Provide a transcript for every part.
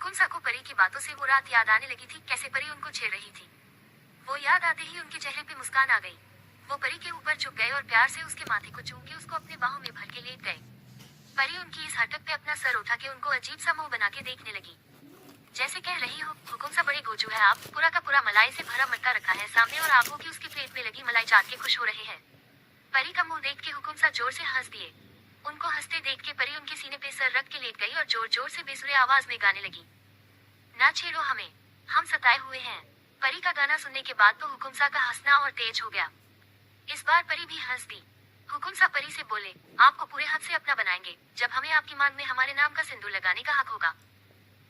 हुकुमसा को परी की बातों से वो रात याद आने लगी थी, कैसे परी उनको छेड़ रही थी। वो याद आते ही उनके चेहरे पे मुस्कान आ गई। वो परी के ऊपर झुक गए और प्यार से उसके माथे को चूम के उसको अपने बाहों में भर के लेट गए। परी उनकी इस हरकत पे अपना सर उठा के उनको अजीब सा मुंह बना के देखने लगी, जैसे कह रही हो, हुकुमसा बड़े गोजू है आप, पूरा का पूरा मलाई से भरा मटका रखा है सामने और आंखों की उसकी प्लेट में लगी मलाई चाट के खुश हो रहे हैं। परी का मुंह देख के हुकुमसा जोर से हंस दिए। उनको हंसते देख के परी उनके सीने पे सर रख के लेट गई और जोर जोर से बेसुरे आवाज में गाने लगी, ना छेड़ो हमें, हम सताए हुए हैं। परी का गाना सुनने के बाद तो हुकुमसा का हंसना और तेज हो गया। इस बार परी भी हंस दी। हुकुमसा परी से बोले, आपको पूरे हाथ से अपना बनाएंगे, जब हमें आपकी मांग में हमारे नाम का सिंदूर लगाने का हक होगा।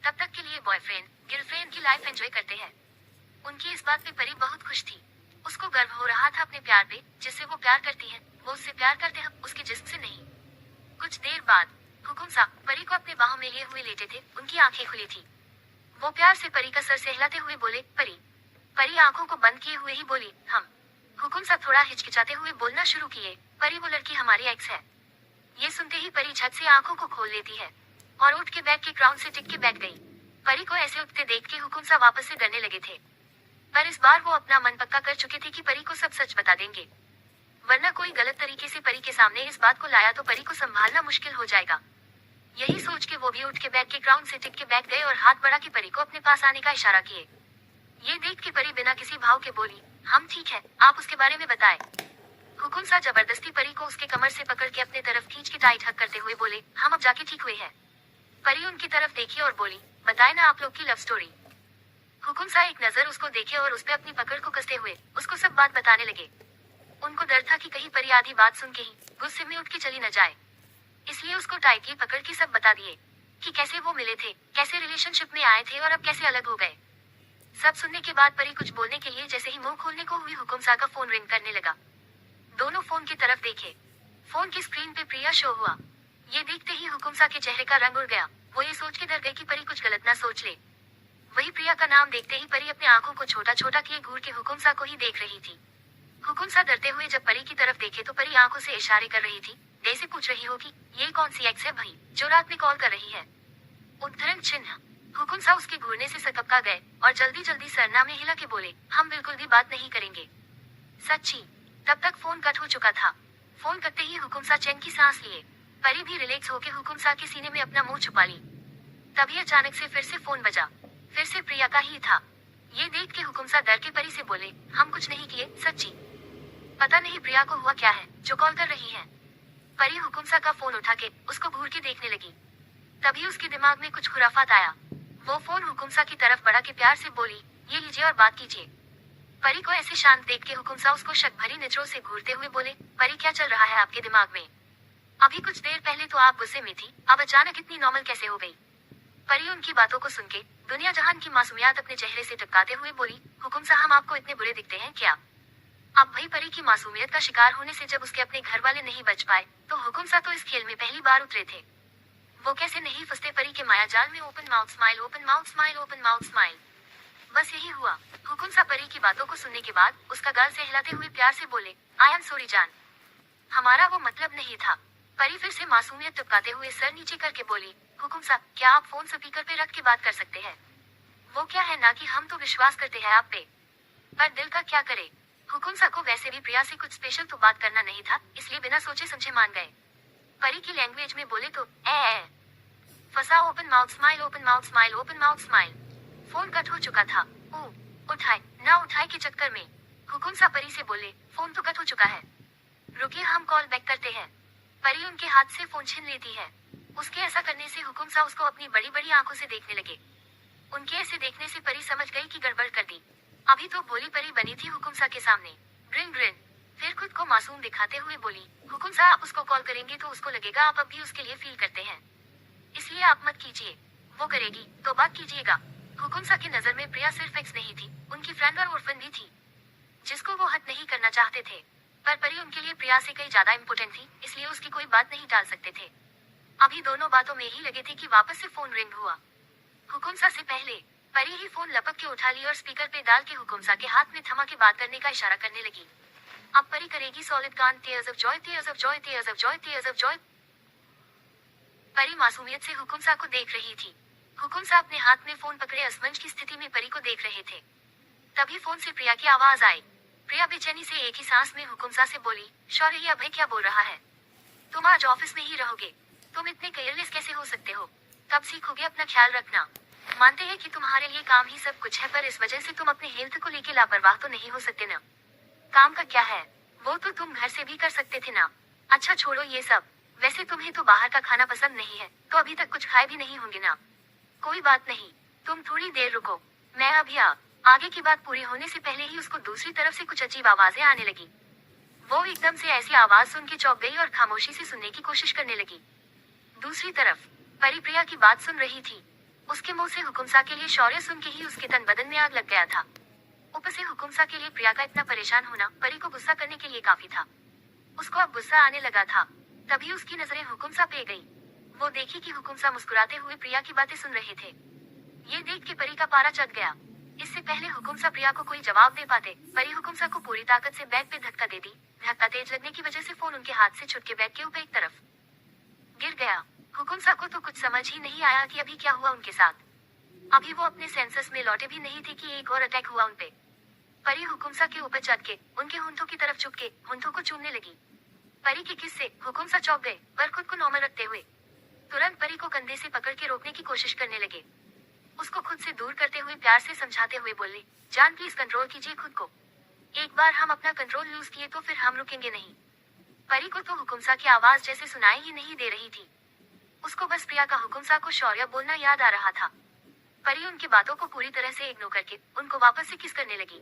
तब तक के लिए बॉयफ्रेंड गर्लफ्रेंड की लाइफ एंजॉय करते हैं। उनकी इस बात पे परी बहुत खुश थी। उसको गर्व हो रहा था अपने प्यार पे, जिससे वो प्यार करती है, वो उससे प्यार करते हैं, उसके जिस्म से नहीं। कुछ देर बाद हुकुमसा परी को अपने बाहों में लिए हुए लेटे थे, उनकी आंखें खुली थी। वो प्यार से परी का सर सहलाते हुए बोले, परी। परी आंखों को बंद किए हुए ही बोली, हम। हुकुमसा थोड़ा हिचकिचाते हुए बोलना शुरू किए, परी वो लड़की हमारी एक्स है। ये सुनते ही परी झट से आंखों को खोल लेती है और उठ के बैग के ग्राउंड से टिक के बैठ गई। परी को ऐसे उठते देख के हुकुमसा वापस से डरने लगे थे, पर इस बार वो अपना मन पक्का कर चुके थे कि परी को सब सच बता देंगे, वरना कोई गलत तरीके से परी के सामने इस बात को लाया तो परी को संभालना मुश्किल हो जाएगा। यही सोच के वो भी उठ के बैग के ग्राउंड से टिक के बैठ गए और हाथ बढ़ा के परी को अपने पास आने का इशारा किए। ये देख के परी बिना किसी भाव के बोली, हम ठीक है, आप उसके बारे में बताएं। हुकुमसा जबरदस्ती परी को उसके कमर से पकड़ के अपने तरफ खींच के टाइट हक करते हुए बोले, हम अब जाके ठीक हुए हैं। परी उनकी तरफ देखी और बोली, बताए ना आप लोग की लव स्टोरी। हुकुमसा एक नजर उसको देखे और उस पे अपनी पकड़ को कसते हुए उसको सब बात बताने लगे। उनको डर था कि कहीं परी आधी बात सुन के ही गुस्से में उठ के चली न जाए, इसलिए उसको टाइटली पकड़ के सब बता दिए कि कैसे वो मिले थे, कैसे रिलेशनशिप में आए थे और अब कैसे अलग हो गए। सब सुनने के बाद परी कुछ बोलने के लिए जैसे ही मुंह खोलने को हुई, हुकुमसा का फोन रिंग करने लगा। दोनों फोन की तरफ देखे। फोन की स्क्रीन पे प्रिया शो हुआ। ये देखते ही हुकुमसा के चेहरे का रंग उड़ गया। वो ये सोच के डर गई कि परी कुछ गलत ना सोच ले। वही प्रिया का नाम देखते ही परी अपने आंखों को छोटा छोटा किए घूर के हुकुमसा को ही देख रही थी। हुकुमसा डरते हुए जब परी की तरफ देखे तो परी आंखों से इशारे कर रही थी, जैसे पूछ रही होगी, ये कौन सी एक्स है भाई जो रात में कॉल कर रही है। उद्धरण चिन्ह। हुकुमसा उसके घूरने से सकपका गए और जल्दी जल्दी सरना में हिला के बोले, हम बिल्कुल भी बात नहीं करेंगे। सच्ची। तब तक फोन कट हो चुका था। फोन कटते ही हुकुमसा चैन की सांस लिए। परी भी रिलैक्स होके हुकुमसा के सीने में अपना मुंह छुपा ली। तभी अचानक से फिर से फोन बजा। फिर से प्रिया का ही था। ये देख के हुकुमसा डर के परी से बोले, हम कुछ नहीं किए, सच्ची। पता नहीं प्रिया को हुआ क्या है जो कॉल कर रही है। परी हुकुमसा का फोन उठा के उसको घूर के देखने लगी। तभी उसके दिमाग में कुछ खुराफात आया। वो फोन हुकुमसा की तरफ बढ़ा के प्यार से बोली, ये लीजिए और बात कीजिए। परी को ऐसे शांत देख के हुकुमसा उसको शक भरी नजरों से घूरते हुए बोले, परी क्या चल रहा है आपके दिमाग में? अभी कुछ देर पहले तो आप गुस्से में थी, अब अचानक इतनी नॉर्मल कैसे हो गई? परी उनकी बातों को सुन के दुनिया जहान की मासूमियत अपने चेहरे से टपकाते हुए बोली, हुकुमसा हम आपको इतने बुरे दिखते हैं क्या? अब भाई परी की मासूमियत का शिकार होने से जब उसके अपने घर वाले नहीं बच पाए तो हुकुमसा तो इस खेल में पहली बार उतरे थे। वो कैसे नहीं फंसते परी के माया जाल में। Open mouth smile, open mouth smile, open mouth smile. बस यही हुआ। हुकुमसा परी की बातों को सुनने के बाद उसका गाल से हिलाते हुए प्यार से बोले, आई एम सॉरी जान, हमारा वो मतलब नहीं था। परी फिर से मासूमियत टपकाते हुए सर नीचे करके बोली, हुकुमसा क्या आप फोन स्पीकर पे रख के बात कर सकते हैं? वो क्या है ना कि हम तो विश्वास करते हैं आप पे, पर दिल का क्या करे। हुकुमसा को वैसे भी प्रिया से कुछ स्पेशल तो बात करना नहीं था, इसलिए बिना सोचे समझे मान गए। परी की लैंग्वेज में बोले तो ए फंसा। Open mouth smile, open mouth smile, open mouth smile. Phone cut हो चुका था। उठाए ना उठाए के चक्कर में हुकुमसा परी से बोले, फोन तो कट हो चुका है, रुकिए हम कॉल बैक करते हैं। परी उनके हाथ से फोन छीन लेती है। उसके ऐसा करने से हुकुमसा उसको अपनी बड़ी बड़ी आंखों से देखने लगे। उनके ऐसे देखने से परी समझ गई कि गड़बड़ कर दी। अभी तो भोली परी बनी थी हुकुमसा के सामने। Green green. फिर खुद को मासूम दिखाते हुए बोली, हुकुमसा आप उसको कॉल करेंगे तो उसको लगेगा आप अब भी उसके लिए फील करते हैं, इसलिए आप मत कीजिए। वो करेगी तो बात कीजिएगा। हुकुमसा की नजर में प्रिया सिर्फ एक्स नहीं थी, उनकी फ्रेंड और ऑर्फन भी थी, जिसको वो हद नहीं करना चाहते थे। पर परी उनके लिए प्रिया से कई ज्यादा इम्पोर्टेंट थी, इसलिए उसकी कोई बात नहीं टाल सकते थे। अभी दोनों बातों में ही लगे थे कि वापस से फोन रिंग हुआ। हुकुमसा से पहले परी ही फोन लपक के उठा ली और स्पीकर पे डाल के हुकुमसा के हाथ में थमा के बात करने का इशारा करने लगी। अब परी करेगी सॉलिड कान, tears of joy, tears of joy, tears of joy, tears of joy. Pari मासूमियत से हुकुमसा को देख रही थी। हुकुम सा अपने हाथ में फोन पकड़े असमंज की स्थिति में परी को देख रहे थे। तभी फोन से प्रिया की आवाज आई। प्रिया बेचैनी से एक ही सांस में हुकुम सा से बोली, शौर्य ये अभय क्या बोल रहा है? तुम आज ऑफिस में ही रहोगे? तुम इतने केयरलेस कैसे हो सकते हो? कब सीखोगे अपना ख्याल रखना? मानते हैं कि तुम्हारे लिए काम ही सब कुछ है, पर इस वजह से तुम अपने हेल्थ को लेके लापरवाह तो नहीं हो सकते ना। काम का क्या है, वो तो तुम घर से भी कर सकते थे ना। अच्छा छोड़ो ये सब, वैसे तुम्हें तो बाहर का खाना पसंद नहीं है, तो अभी तक कुछ खाए भी नहीं होंगे ना। कोई बात नहीं, तुम थोड़ी देर रुको, मैं अभी आगे की बात पूरी होने से पहले ही उसको दूसरी तरफ से कुछ अजीब आवाजें आने लगी। वो एकदम से ऐसी आवाज सुन के चौंक गई और खामोशी से सुनने की कोशिश करने लगी। दूसरी तरफ परी प्रिया की बात सुन रही थी। उसके मुंह से हुकुमसा के लिए शौर्य सुन के ही उसके तन बदन में आग लग गया था। ऊपर से हुकुमसा के लिए प्रिया का इतना परेशान होना परी को गुस्सा करने के लिए काफी था। उसको अब गुस्सा आने लगा था। तभी उसकी नजरें हुकुमसा पे गई। वो देखी कि हुकुमसा मुस्कुराते हुए प्रिया की बातें सुन रहे थे। ये देख के परी का पारा चढ़ गया। इससे पहले हुकुमसा प्रिया को कोई जवाब दे पाते, परी हुकुमसा को पूरी ताकत से बैग पे धक्का दे दी। धक्का तेज लगने की वजह से फोन उनके हाथ से छुट के बैग के ऊपर एक तरफ गिर गया। हुकुमसा को तो कुछ समझ ही नहीं आया कि अभी क्या हुआ उनके साथ। अभी वो अपने सेंसस में लौटे भी नहीं थे कि एक और अटैक हुआ उनपे। परी हुकुमसा के ऊपर चढ़ के उनके होंठों की तरफ झुक के होंठों को चूमने लगी। परी के किस से हुकुमसा चौंक गए, पर खुद को नॉर्मल रखते हुए तुरंत परी को कंधे से पकड़ के रोकने की कोशिश करने लगे। उसको खुद से दूर करते हुए प्यार से समझाते हुए बोले, जान प्लीज कंट्रोल कीजिए खुद को। एक बार हम अपना कंट्रोल लूज किए तो फिर हम रुकेंगे नहीं। परी को तो हुकुमसा की आवाज जैसे सुनाई ही नहीं दे रही थी। उसको बस प्रिया का हुकुमसा को शौर्य बोलना याद आ रहा था। परी उनकी बातों को पूरी तरह से इग्नोर करके उनको वापस से किस करने लगी।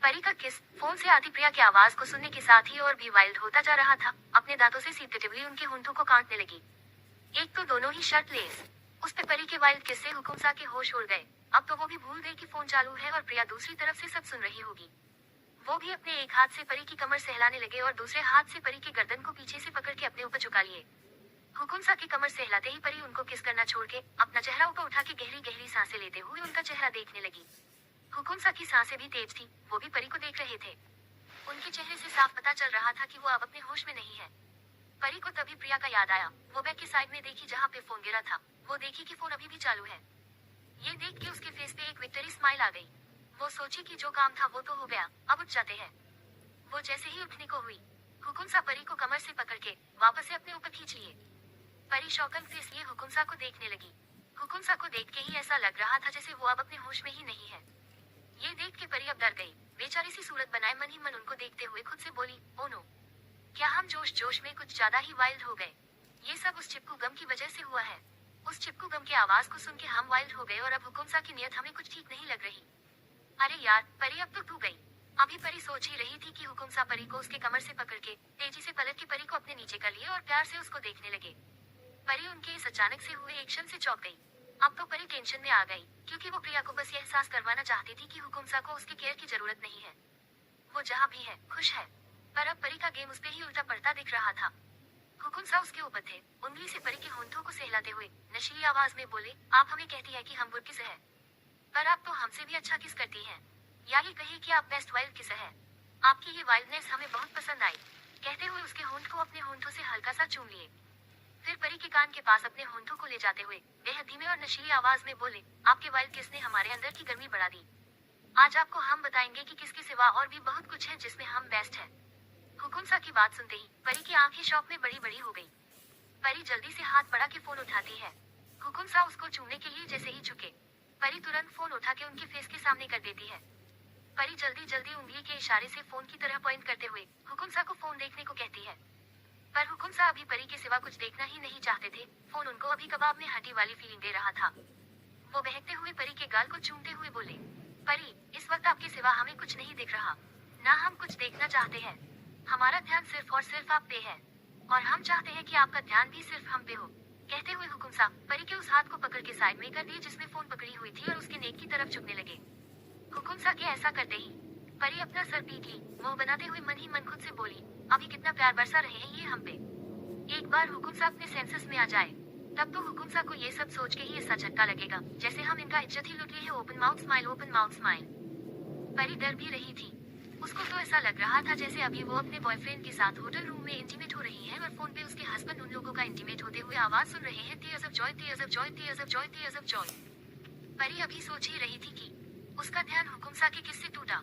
परी का किस फोन से आती प्रिया की आवाज को सुनने के साथ ही और भी वाइल्ड होता जा रहा था। अपने दांतों से सीधे उनके होंठों को काटने लगी। एक तो दोनों ही शर्टलेस। उस पे परी के वाइल्ड किस से हुकुमसा के होश उड़ गए। अब तो वो भी भूल गई कि फोन चालू है और प्रिया दूसरी तरफ से सब सुन रही होगी। वो भी अपने एक हाथ से परी की कमर सहलाने लगे और दूसरे हाथ से परी के गर्दन को पीछे से पकड़ के अपने ऊपर झुका लिए। हुकुमसा की कमर सहलाते ही परी उनको किस करना छोड़ के अपना चेहरा ऊपर उठा के गहरी गहरी सांसें लेते हुए उनका चेहरा देखने लगी। हुकुमसा की सांसें भी तेज थी, वो भी परी को देख रहे थे। उनके चेहरे से साफ पता चल रहा था कि वो अब अपने होश में नहीं है। परी को तभी प्रिया का याद आया। वो बैग की साइड में देखी जहाँ पे फोन गिरा था। वो देखी कि फोन अभी भी चालू है। ये देख के उसके फेस पे एक विक्टरी स्माइल आ गई। वो सोची कि जो काम था वो तो हो गया, अब उठ जाते हैं। वो जैसे ही उठने को हुई, हुकुमसा परी को कमर से पकड़ के वापस से अपने ऊपर खींच लिए। परी शौकन से इसलिए हुकुमसा को देखने लगी। हुकुमसा को देख के ही ऐसा लग रहा था जैसे वो अब अपने होश में ही नहीं है। ये देख के परी अब डर गई। बेचारी सी सूरत बनाए मन ही मन उनको देखते हुए खुद से बोली, ओ नो, क्या हम जोश जोश में कुछ ज्यादा ही वाइल्ड हो गए? ये सब उस चिपकू गम की वजह से हुआ है। उस चिपकू गम की आवाज को सुन के हम वाइल्ड हो गए और अब हुकुमसा की नियत हमें कुछ ठीक नहीं लग रही। अरे यार परी, अब तो तू गई। अभी परी सोच ही रही थी कि हुकुमसा परी को उसके कमर से पकड़ के तेजी से पलट के परी को अपने नीचे कर लिए और प्यार से उसको देखने लगे। परी उनके इस अचानक से हुए एक्शन से चौंक गई। अब तो परी टेंशन में आ गई, क्योंकि वो प्रिया को बस ये एहसास करवाना चाहती थी कि हुकुमसा को उसके केयर की जरूरत नहीं है। वो जहाँ भी है खुश है। पर अब परी का गेम उस पे ही उल्टा पड़ता दिख रहा था। हुकुमसा उसके ऊपर थे। उंगली से परी के होंठों को सहलाते हुए नशीली आवाज में बोले, आप हमें कहती है कि हम बुर किस है, पर आप तो हमसे भी अच्छा किस करती हैं। या ये कहिए कि आप बेस्ट वाइल्ड किस है। आपकी ये वाइल्डनेस हमें बहुत पसंद आई। कहते हुए उसके होंठ को अपने होंठों से हल्का सा चूम लिए। फिर परी के कान के पास अपने होंठों को ले जाते हुए बेहद धीमे और नशीली आवाज में बोले, आपके वाइल्ड किस ने हमारे अंदर की गर्मी बढ़ा दी। आज आपको हम बताएंगे कि किसके सिवा और भी बहुत कुछ है जिसमें हम बेस्ट है। हुकुमसा की बात सुनते ही परी की आंखें शौक में बड़ी बड़ी हो गई। परी जल्दी से हाथ बढ़ा के फोन उठाती है। हुकुमसा उसको चूमने के लिए जैसे ही झुके, परी तुरंत फोन उठा के उनके फेस के सामने कर देती है। परी जल्दी जल्दी उंगली के इशारे से फोन की तरह पॉइंट करते हुए हुकुमसा को फोन देखने को कहती है। पर हुकुमसा अभी परी के सिवा कुछ देखना ही नहीं चाहते थे। फोन उनको अभी कबाब में हड्डी वाली फीलिंग दे रहा था। वो बहकते हुए परी के गाल को चूमते हुए बोले, परी, इस वक्त आपके सिवा हमें कुछ नहीं दिख रहा, ना हम कुछ देखना चाहते हैं। हमारा ध्यान सिर्फ और सिर्फ आप पे है, और हम चाहते हैं कि आपका ध्यान भी सिर्फ हम पे हो। कहते हुए हुकुमसा परी के उस हाथ को पकड़ के साइड में कर दिए जिसमें फोन पकड़ी हुई थी और उसके नेक की तरफ झुकने लगे। हुकुमसा के ऐसा करते ही परी अपना सर पीट ली। मुंह बनाते हुए मन ही मन खुद से बोली, अभी कितना प्यार बरसा रहे हैं ये हम पे। एक बार हुकुमसा अपने सेंसेस में आ जाए, तब तो हुकुमसा को ये सब सोच के ही ऐसा झटका लगेगा जैसे हम इनका इज्जत ही लूट लिए है। Open mouth smile, open mouth smile. परी डर भी रही थी। उसको तो ऐसा लग रहा था जैसे अभी वो अपने बॉयफ्रेंड के साथ होटल रूम में इंटीमेट हो रही है और फोन पे उसके हस्बैंड उन लोगों का इंटीमेट होते हुए आवाज सुन रहे हैं, tears of joy, tears of joy, tears of joy, tears of joy. परी अभी सोच ही रही थी कि उसका ध्यान हुकुमसा के किस से टूटा।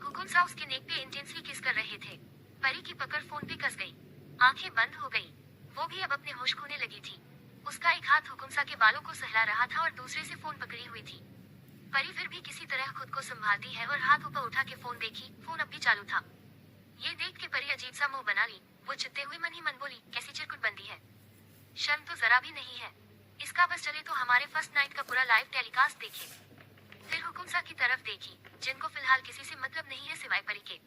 हुकुमसा उसके नेक पे इंटेंसली किस कर रहे थे। परी की पकड़ फोन पे कस गई, आंखें बंद हो गई। वो भी अब अपने होश खोने लगी थी। उसका एक हाथ हुकुमसा के बालों को सहला रहा था और दूसरे से फोन पकड़ी हुई थी। परी फिर भी किसी तरह खुद को संभालती है और हाथ ऊपर उठा के फोन देखी, फोन अब भी चालू था। ये देख के परी अजीब सा मुंह बना ली। वो चित्ते हुए मन ही मन बोली, कैसी चिरकुट बंदी है, शर्म तो जरा भी नहीं है। इसका बस चले तो हमारे फर्स्ट नाइट का पूरा लाइव टेलीकास्ट देखे। फिर हुकुमसा की तरफ देखी, जिनको फिलहाल किसी से मतलब नहीं है सिवाय परी के।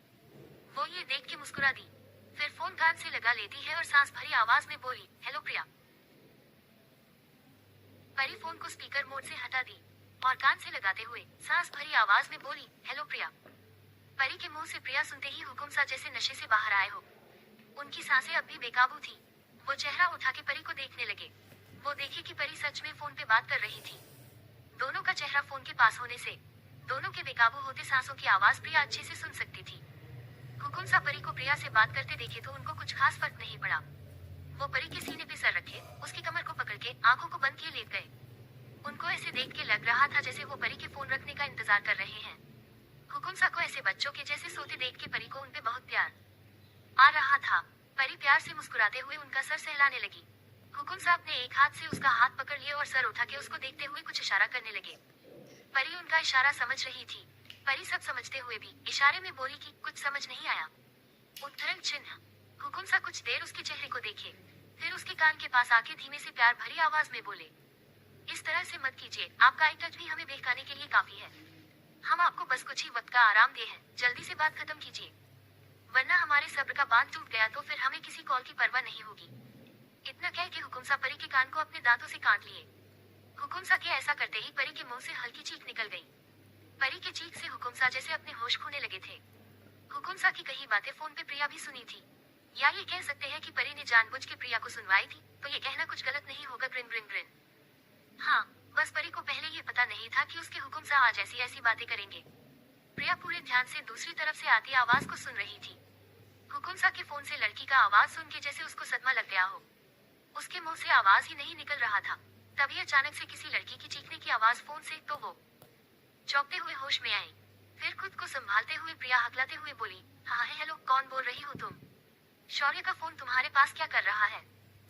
वो ये देख के मुस्कुरा दी, फिर फोन कान से लगा लेती है और सांस भरी आवाज में बोली, हेलो प्रिया। परी फोन को स्पीकर मोड से हटा दी और कान से लगाते हुए सांस भरी आवाज में बोली, हेलो प्रिया। परी के मुंह से प्रिया सुनते ही हुकुमसा जैसे नशे से बाहर आए हो। उनकी सांसें अब भी बेकाबू थी। वो चेहरा उठा के परी को देखने लगे। वो देखे कि परी सच में फोन पे बात कर रही थी। दोनों का चेहरा फोन के पास होने से दोनों के बेकाबू होते सांसों की आवाज प्रिया अच्छे से सुन सकती थी। हुकुमसा परी को प्रिया से बात करते देखे तो उनको कुछ खास फर्क नहीं पड़ा। वो परी के सीने पे सर रखे उसकी कमर को पकड़ के आंखों को बंद किए लेट गए। उनको ऐसे देख के लग रहा था जैसे वो परी के फोन रखने का इंतजार कर रहे हैं। हुकुमसा को ऐसे बच्चों के जैसे सोते देख के परी को उनपे बहुत प्यार आ रहा था। परी प्यार से मुस्कुराते हुए उनका सर सहलाने लगी। हुकुमसा अपने एक हाथ से उसका हाथ पकड़ लिए और सर उठा के उसको देखते हुए कुछ इशारा करने लगे। परी उनका इशारा समझ रही थी। परी सब समझते हुए भी इशारे में बोली कि कुछ समझ नहीं आया। उद्धरण चिन्ह। हुकुमसा कुछ देर उसके चेहरे को देखे, फिर उसके कान के पास आके धीमे से प्यार भरी आवाज में बोले, इस तरह से मत कीजिए, आपका आई टच भी हमें बहकाने के लिए काफी है। हम आपको बस कुछ ही वक्त का आराम दे हैं, जल्दी से बात खत्म कीजिए, वरना हमारे सब्र का बांध टूट गया तो फिर हमें किसी कॉल की परवाह नहीं होगी। इतना कह के हुकुमसा परी के कान को अपने दांतों से काट लिए। हुकुमसा के ऐसा करते ही परी के मुंह से हल्की चीख निकल गई। परी के चीख से हुकुमसा जैसे अपने होश खोने लगे थे। हुकुमसा की कही बातें फोन पे प्रिया भी सुनी थी। या ये कह सकते हैं कि परी ने जानबूझ के प्रिया को सुनवाई थी, तो ये कहना कुछ गलत नहीं होगा। Green green green. हाँ, बस परी को पहले ये पता नहीं था कि उसके हुकुमसा आज ऐसी ऐसी बातें करेंगे। प्रिया पूरे ध्यान से दूसरी तरफ से आती आवाज को सुन रही थी। हुकुमसा के फोन से लड़की का आवाज सुन के जैसे उसको सदमा लग गया हो। उसके मुंह से आवाज ही नहीं निकल रहा था। तभी अचानक से किसी लड़की की चीखने की आवाज फोन से, तो वो चौंकते हुए होश में आई। फिर खुद को संभालते हुए प्रिया हकलाते हुए बोली, हाँ हेलो, कौन बोल रही हो तुम? शौर्य का फोन तुम्हारे पास क्या कर रहा है?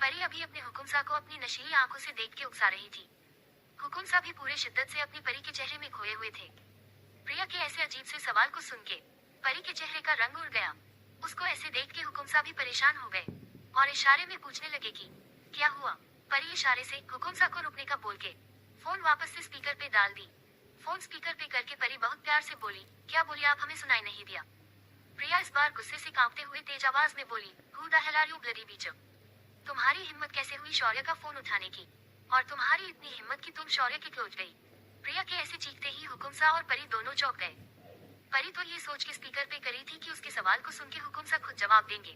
परी अभी अपने हुकुमसा को अपनी नशीली आंखों से देख के उकसा रही थी। हुकुमसा भी पूरे शिद्दत से अपनी परी के चेहरे में खोए हुए थे। प्रिया के ऐसे अजीब से सवाल को सुन के परी के चेहरे का रंग उड़ गया। उसको ऐसे देख के हुकुमसा भी परेशान हो गए और इशारे में पूछने लगे कि क्या हुआ? परी इशारे से हुकुमसा को रुकने का बोल के फोन वापस से स्पीकर पे डाल दी। फोन स्पीकर पे करके परी बहुत प्यार से बोली, क्या बोली आप? हमें सुनाई नहीं दिया। प्रिया इस बार गुस्से से कांपते हुए तेज आवाज में बोली, who the hell are you bloody bitch? तुम्हारी हिम्मत कैसे हुई शौर्य का फोन उठाने की? और तुम्हारी इतनी हिम्मत कि तुम शौर्य के क्लोज गई? प्रिया के ऐसे चीखते ही हुकुमसा और परी दोनों चौंक गए। परी तो ये सोच के स्पीकर पे करी थी कि उसके सवाल को सुन के हुकुमसा खुद जवाब देंगे,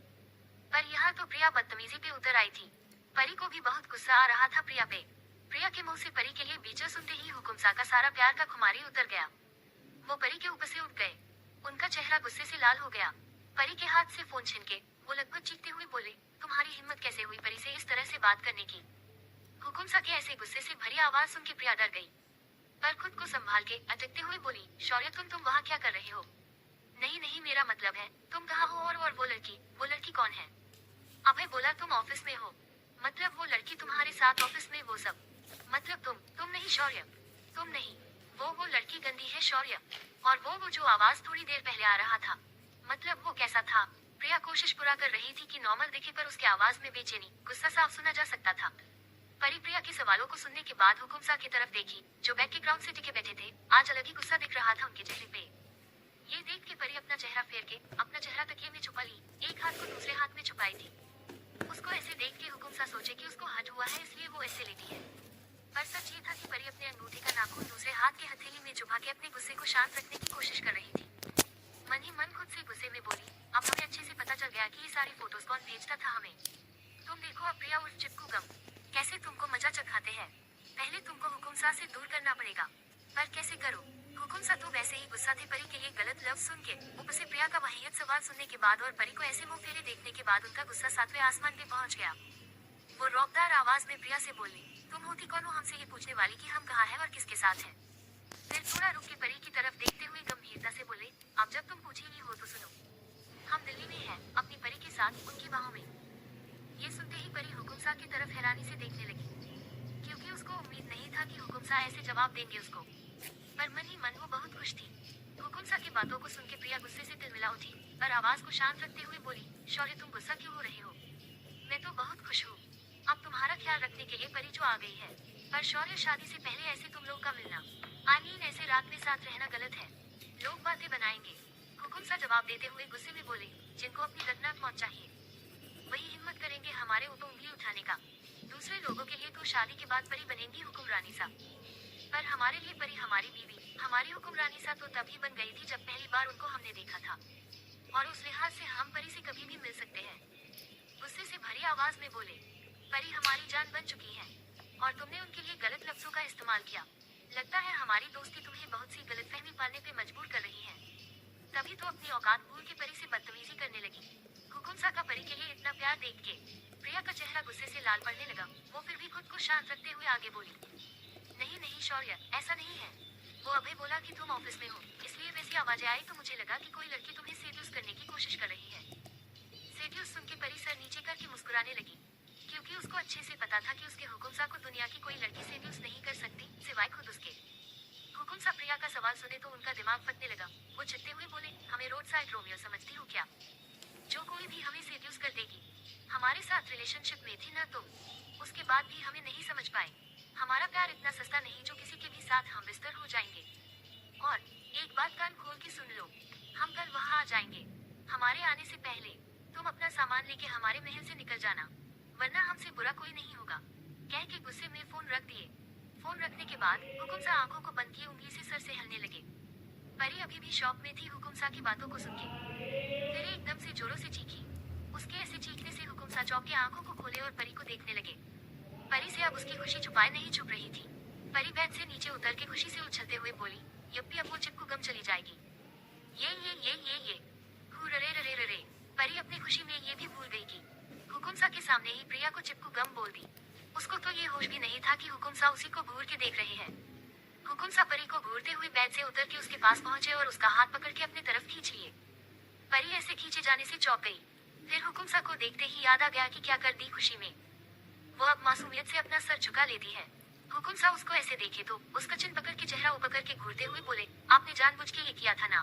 पर यहाँ तो प्रिया बदतमीजी पे उतर आई थी। परी को भी बहुत गुस्सा आ रहा था प्रिया पे। प्रिया के मुंह से परी के लिए बीचर सुनते ही हुकुमसा का सारा प्यार का खुमारी उतर गया। वो परी के ऊपर से उठ गए। उनका चेहरा गुस्से से लाल हो गया। परी के हाथ से फोन छीन के वो लगभग चीखते हुए बोले, तुम्हारी हिम्मत कैसे हुई परी से इस तरह से बात करने की? हुकुमसा के ऐसे गुस्से से भरी आवाज सुन के प्रिया डर गई, पर खुद को संभाल के अटकते हुए बोली, शौर्य तुम वहाँ क्या कर रहे हो? नहीं नहीं, मेरा मतलब है तुम कहाँ हो? और वो लड़की कौन है? अभय बोला तुम ऑफिस में हो। मतलब वो लड़की तुम्हारे साथ ऑफिस में? वो सब मतलब तुम नहीं शौर्य, तुम नहीं, वो लड़की गंदी है शौर्य। और वो जो आवाज थोड़ी देर पहले आ रहा था, मतलब वो कैसा था? प्रिया कोशिश पूरा कर रही थी कि नॉर्मल दिखे, पर उसके आवाज में बेचैनी, गुस्सा साफ सुना जा सकता था। परी प्रिया के सवालों को सुनने के बाद हुकुमसा की तरफ देखी, जो बैक के ग्राउंड से टिके बैठे थे। आज अलग ही गुस्सा दिख रहा था उनके चेहरे पे। ये देख के परी अपना चेहरा फेर के अपना चेहरा तकिए में छुपा ली, एक हाथ को दूसरे हाथ में छुपाई थी। उसको ऐसे देख के हुकुमसा सोचे कि उसको हर्ट हुआ है, इसलिए वो ऐसे लेटी है। पर सच ये था कि परी अपने अंगूठे का नाखून दूसरे हाथ के हथेली में चुभा के अपने गुस्से को शांत रखने की कोशिश कर रही थी। मन ही मन खुद से गुस्से में बोली, अब हमें अच्छे से पता चल गया कि ये सारी फोटोज कौन भेजता था हमें। तुम देखो अब प्रिया उर्फ चिपकू गम कैसे तुमको मजा चखाते हैं। पहले तुमको हुकुमसा से दूर करना पड़ेगा, पर कैसे करो? हुकुम सा तो वैसे ही गुस्सा थे परी के ये गलत लफ्ज सुन के। ऊपर से प्रिया का वाहियत सवाल सुनने के बाद और परी को ऐसे मुंह फेरे देखने के बाद उनका गुस्सा सातवें आसमान पे पहुंच गया। वो रौबदार आवाज में प्रिया से बोली, तुम होती कौन हो हमसे ये पूछने वाली कि हम कहाँ हैं और किसके साथ हैं। फिर थोड़ा रुक के परी की तरफ देखते हुए गंभीरता से बोले, अब जब तुम पूछी ही हो तो सुनो। हम दिल्ली में हैं, अपनी परी के साथ, उनकी बाहों में। ये सुनते ही परी हुकुम सा की तरफ हैरानी से देखने लगी, क्योंकि उसको उम्मीद नहीं था कि हुकुम सा ऐसे जवाब देंगे उसको। पर मन ही मन वो बहुत खुश थी। हुकुम सा की बातों को सुन के प्रिया गुस्से से तिलमिला उठी, पर आवाज को शांत रखते हुए बोली, शौर्य तुम गुस्सा क्यों हो रहे हो? मैं तो बहुत खुश हूँ। अब तुम्हारा ख्याल रखने के लिए परी जो आ गई है। पर शौर्य शादी से पहले ऐसे तुम लोग का मिलना, ऐसे रात में साथ रहना गलत है। लोग बातें बनाएंगे। हुकुम सा जवाब देते हुए गुस्से में बोले, जिनको अपनी दर्दनाक मौत चाहिए वही हिम्मत करेंगे हमारे ऊपर उंगली उठाने का। दूसरे लोगों के लिए तो शादी के बाद परी बनेंगी हुक्मरानी सा, पर हमारे लिए परी हमारी बीवी, हमारी हुक्मरानी सा तो तभी बन गई थी जब पहली बार उनको हमने देखा था, और उस लिहाज से हम परी से कभी भी मिल सकते हैं। गुस्से से भरी आवाज में बोले, परी हमारी जान बन चुकी है और तुमने उनके लिए गलत लफ्जों का इस्तेमाल किया। लगता है हमारी दोस्ती तुम्हें बहुत सी गलतफहमी पालने पे मजबूर कर रही है, तभी तो अपनी औकात भूल के परी से बदतमीजी करने लगी। हुकुम सा का परी के लिए इतना प्यार देख के प्रिया का चेहरा गुस्से से लाल पड़ने लगा। वो फिर भी खुद को शांत रखते हुए आगे बोली, नहीं नहीं शौर्य, ऐसा नहीं है। वो अभय बोला कि तुम ऑफिस में हो, इसलिए वैसी आवाजें आई तो मुझे लगा कि कोई लड़की तुम्हें सेड्यूस करने की कोशिश कर रही है। सेड्यूस सुन के परी सर नीचे करके मुस्कुराने लगी, क्योंकि उसको अच्छे से पता था कि उसके हुकुम सा को दुनिया की कोई लड़की सेड्यूस नहीं कर सकती सिवाय खुद उसके। हुकुम सा प्रिया का सवाल सुने तो उनका दिमाग फटने लगा। वो चिढ़ते हुए बोले, हमें रोड साइड रोमियो समझती हो क्या? जो कोई भी हमें सेड्यूस कर देगी। हमारे साथ रिलेशनशिप में थी ना तुम, उसके बाद भी हमें नहीं समझ पाए। हमारा प्यार इतना सस्ता नहीं जो किसी के भी साथ हम बिस्तर हो जाएंगे। और एक बात कान खोल के सुन लो, हम कल वहाँ आ जाएंगे। हमारे आने से पहले तुम अपना सामान लेके हमारे महल से निकल जाना, वरना हमसे बुरा कोई नहीं होगा। कह के गुस्से में फोन रख दिए। फोन रखने के बाद हुकुम सा आंखों को बंद किए उंगली से सर से हिलने लगे। परी अभी भी शॉक में थी हुकुम सा की बातों को सुन के। फिर एकदम से जोरों से चीखी। उसके ऐसे चीखने से हुकुम सा चौंक के आंखों को खोले और परी को देखने लगे। परी से अब उसकी खुशी छुपाए नहीं छुप रही थी। परी बेड से नीचे उतर के खुशी से उछलते हुए बोली, यप्पी अब वो चिपकू गम चली जाएगी। ये रे रे रे रे। परी अपनी खुशी में ये भी भूल गई कि हुकुम सा के सामने ही प्रिया को चिपकू गम बोल दी। उसको तो ये होश भी नहीं था कि हुकुम सा उसी को घूर के देख रहे हैं। हुकुम सा परी को घूरते हुए बेड से उतर के उसके पास पहुंचे और उसका हाथ पकड़ के अपनी तरफ खींच लिए। परी ऐसे खींचे जाने से चौंक गई। फिर हुकुम सा को देखते ही याद आ गया कि क्या कर दी खुशी में। वो अब मासूमियत से अपना सर झुका लेती है। हुकुम सा उसको ऐसे देखे तो उसका चिन पकड़ के चेहरा ऊपर करके घूरते हुए बोले, आपने जानबूझ के ये किया था ना?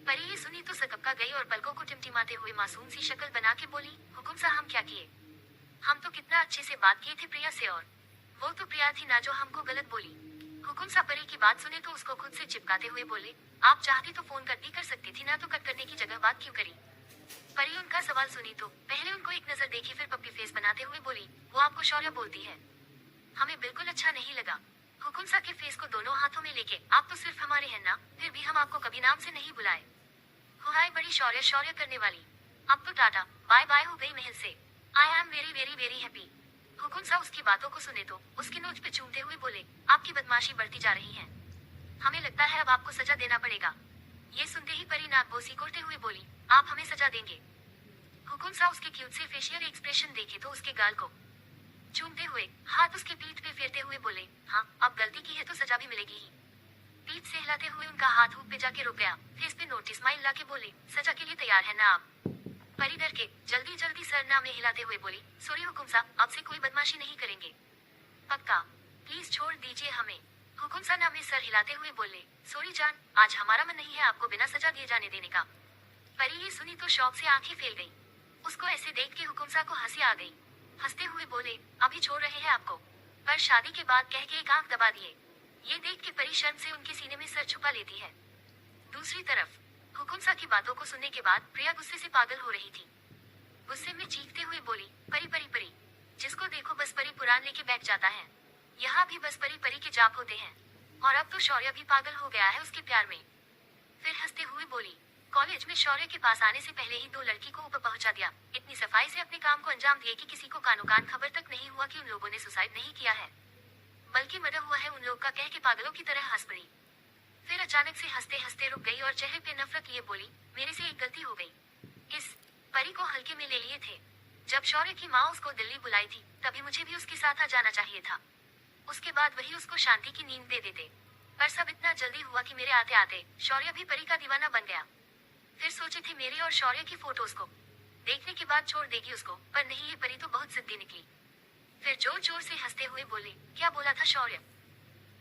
परी ये सुनी तो सकपका गई और पलकों को टिमटिमाते हुए मासूम सी शक्ल बना के बोली, हुकुम सा हम क्या किए? हम तो कितना अच्छे से बात किए थे प्रिया से, और वो तो प्रिया थी ना जो हमको गलत बोली। हुकुम सा परी की बात सुने तो उसको खुद से चिपकाते हुए बोले, आप चाहती तो फोन कट भी कर सकती थी ना, तो कट करने की जगह बात क्यों करी? परी उनका सवाल सुनी तो पहले उनको एक नजर देखी, फिर पप्पी फेस बनाते हुए बोली, वो आपको शौर्य बोलती है? हमें बिल्कुल अच्छा नहीं लगा। हुकुम सा के फेस को दोनों हाथों में लेके, आप तो सिर्फ हमारे हैं ना, फिर भी हम आपको कभी नाम से नहीं बुलाए। हुआई बड़ी शौर्य शौर्य करने वाली। अब तो टाटा बाय बाय हो गई महल से। I am very very very happy. हुकुम सा उसकी बातों को सुने तो उसके नोच पे चूमते हुए बोले, आपकी बदमाशी बढ़ती जा रही है। हमें लगता है अब आपको सजा देना पड़ेगा। ये सुनते ही परी नाक बोसी करते हुए बोली, आप हमें सजा देंगे? हुकुम सा उसके क्यूट से फेशियल एक्सप्रेशन देखे तो उसके गाल को चूमते हुए हाथ उसके पीठ पे फेरते हुए बोले, हाँ अब गलती की है तो सजा भी मिलेगी ही। पीठ से हिलाते हुए उनका हाथ हुक पे जाके रुक गया। फेस पे नोटिस स्माइल लाके बोले, सजा के लिए तैयार है ना आप? परी डर के जल्दी जल्दी सर ना में हिलाते हुए बोली, सॉरी हुकुम सा, अब से कोई बदमाशी नहीं करेंगे, पक्का? प्लीज छोड़ दीजिए हमें। हुकुम सा ना में सर हिलाते हुए बोले, सॉरी जान, आज हमारा मन नहीं है आपको बिना सजा दिए जाने देने का। परी ये सुनी तो शौक से आंखें फेल गई। उसको ऐसे देख के हुकुम सा को हंसी आ गई। हंसते हुए बोले, अभी छोड़ रहे हैं आपको, पर शादी के बाद कह के एक आंख दबा दिए। ये देख के परी शर्म से उनके सीने में सर छुपा लेती है। दूसरी तरफ हुकुम सा की बातों को सुनने के बाद प्रिया गुस्से से पागल हो रही थी। गुस्से में चीखते हुए बोली, परी परी परी, जिसको देखो बस परी पुराण लेके बैठ जाता है। यहाँ भी बस परी परी के जाप होते हैं, और अब तो शौर्य भी पागल हो गया है उसके प्यार में। फिर हंसते हुए बोली, कॉलेज में शौर्य के पास आने से पहले ही दो लड़की को ऊपर पहुंचा दिया। इतनी सफाई से अपने काम को अंजाम दिए कि किसी को कानो कान खबर तक नहीं हुआ कि उन लोगों ने सुसाइड नहीं किया है, बल्कि मर्डर हुआ है उन लोग का, कह के पागलों की तरह हंस पड़ी। फिर अचानक से हंसते हंसते रुक गई और चेहरे पे नफरत लिए बोली, मेरे से एक गलती हो गई। इस परी को हल्के में ले लिए थे। जब शौर्य की माँ उसको दिल्ली बुलाई थी तभी मुझे भी उसके साथ आ जाना चाहिए था। उसके बाद वही उसको शांति की नींद दे देते। पर सब इतना जल्दी हुआ कि मेरे आते आते शौर्य भी परी का दीवाना बन गया। फिर सोचे थे मेरी और शौर्य की फोटोज को देखने के बाद छोड़ देगी उसको, पर नहीं, ये परी तो बहुत जिद्दी निकली। फिर जोर जोर से हंसते हुए बोले, क्या बोला था शौर्य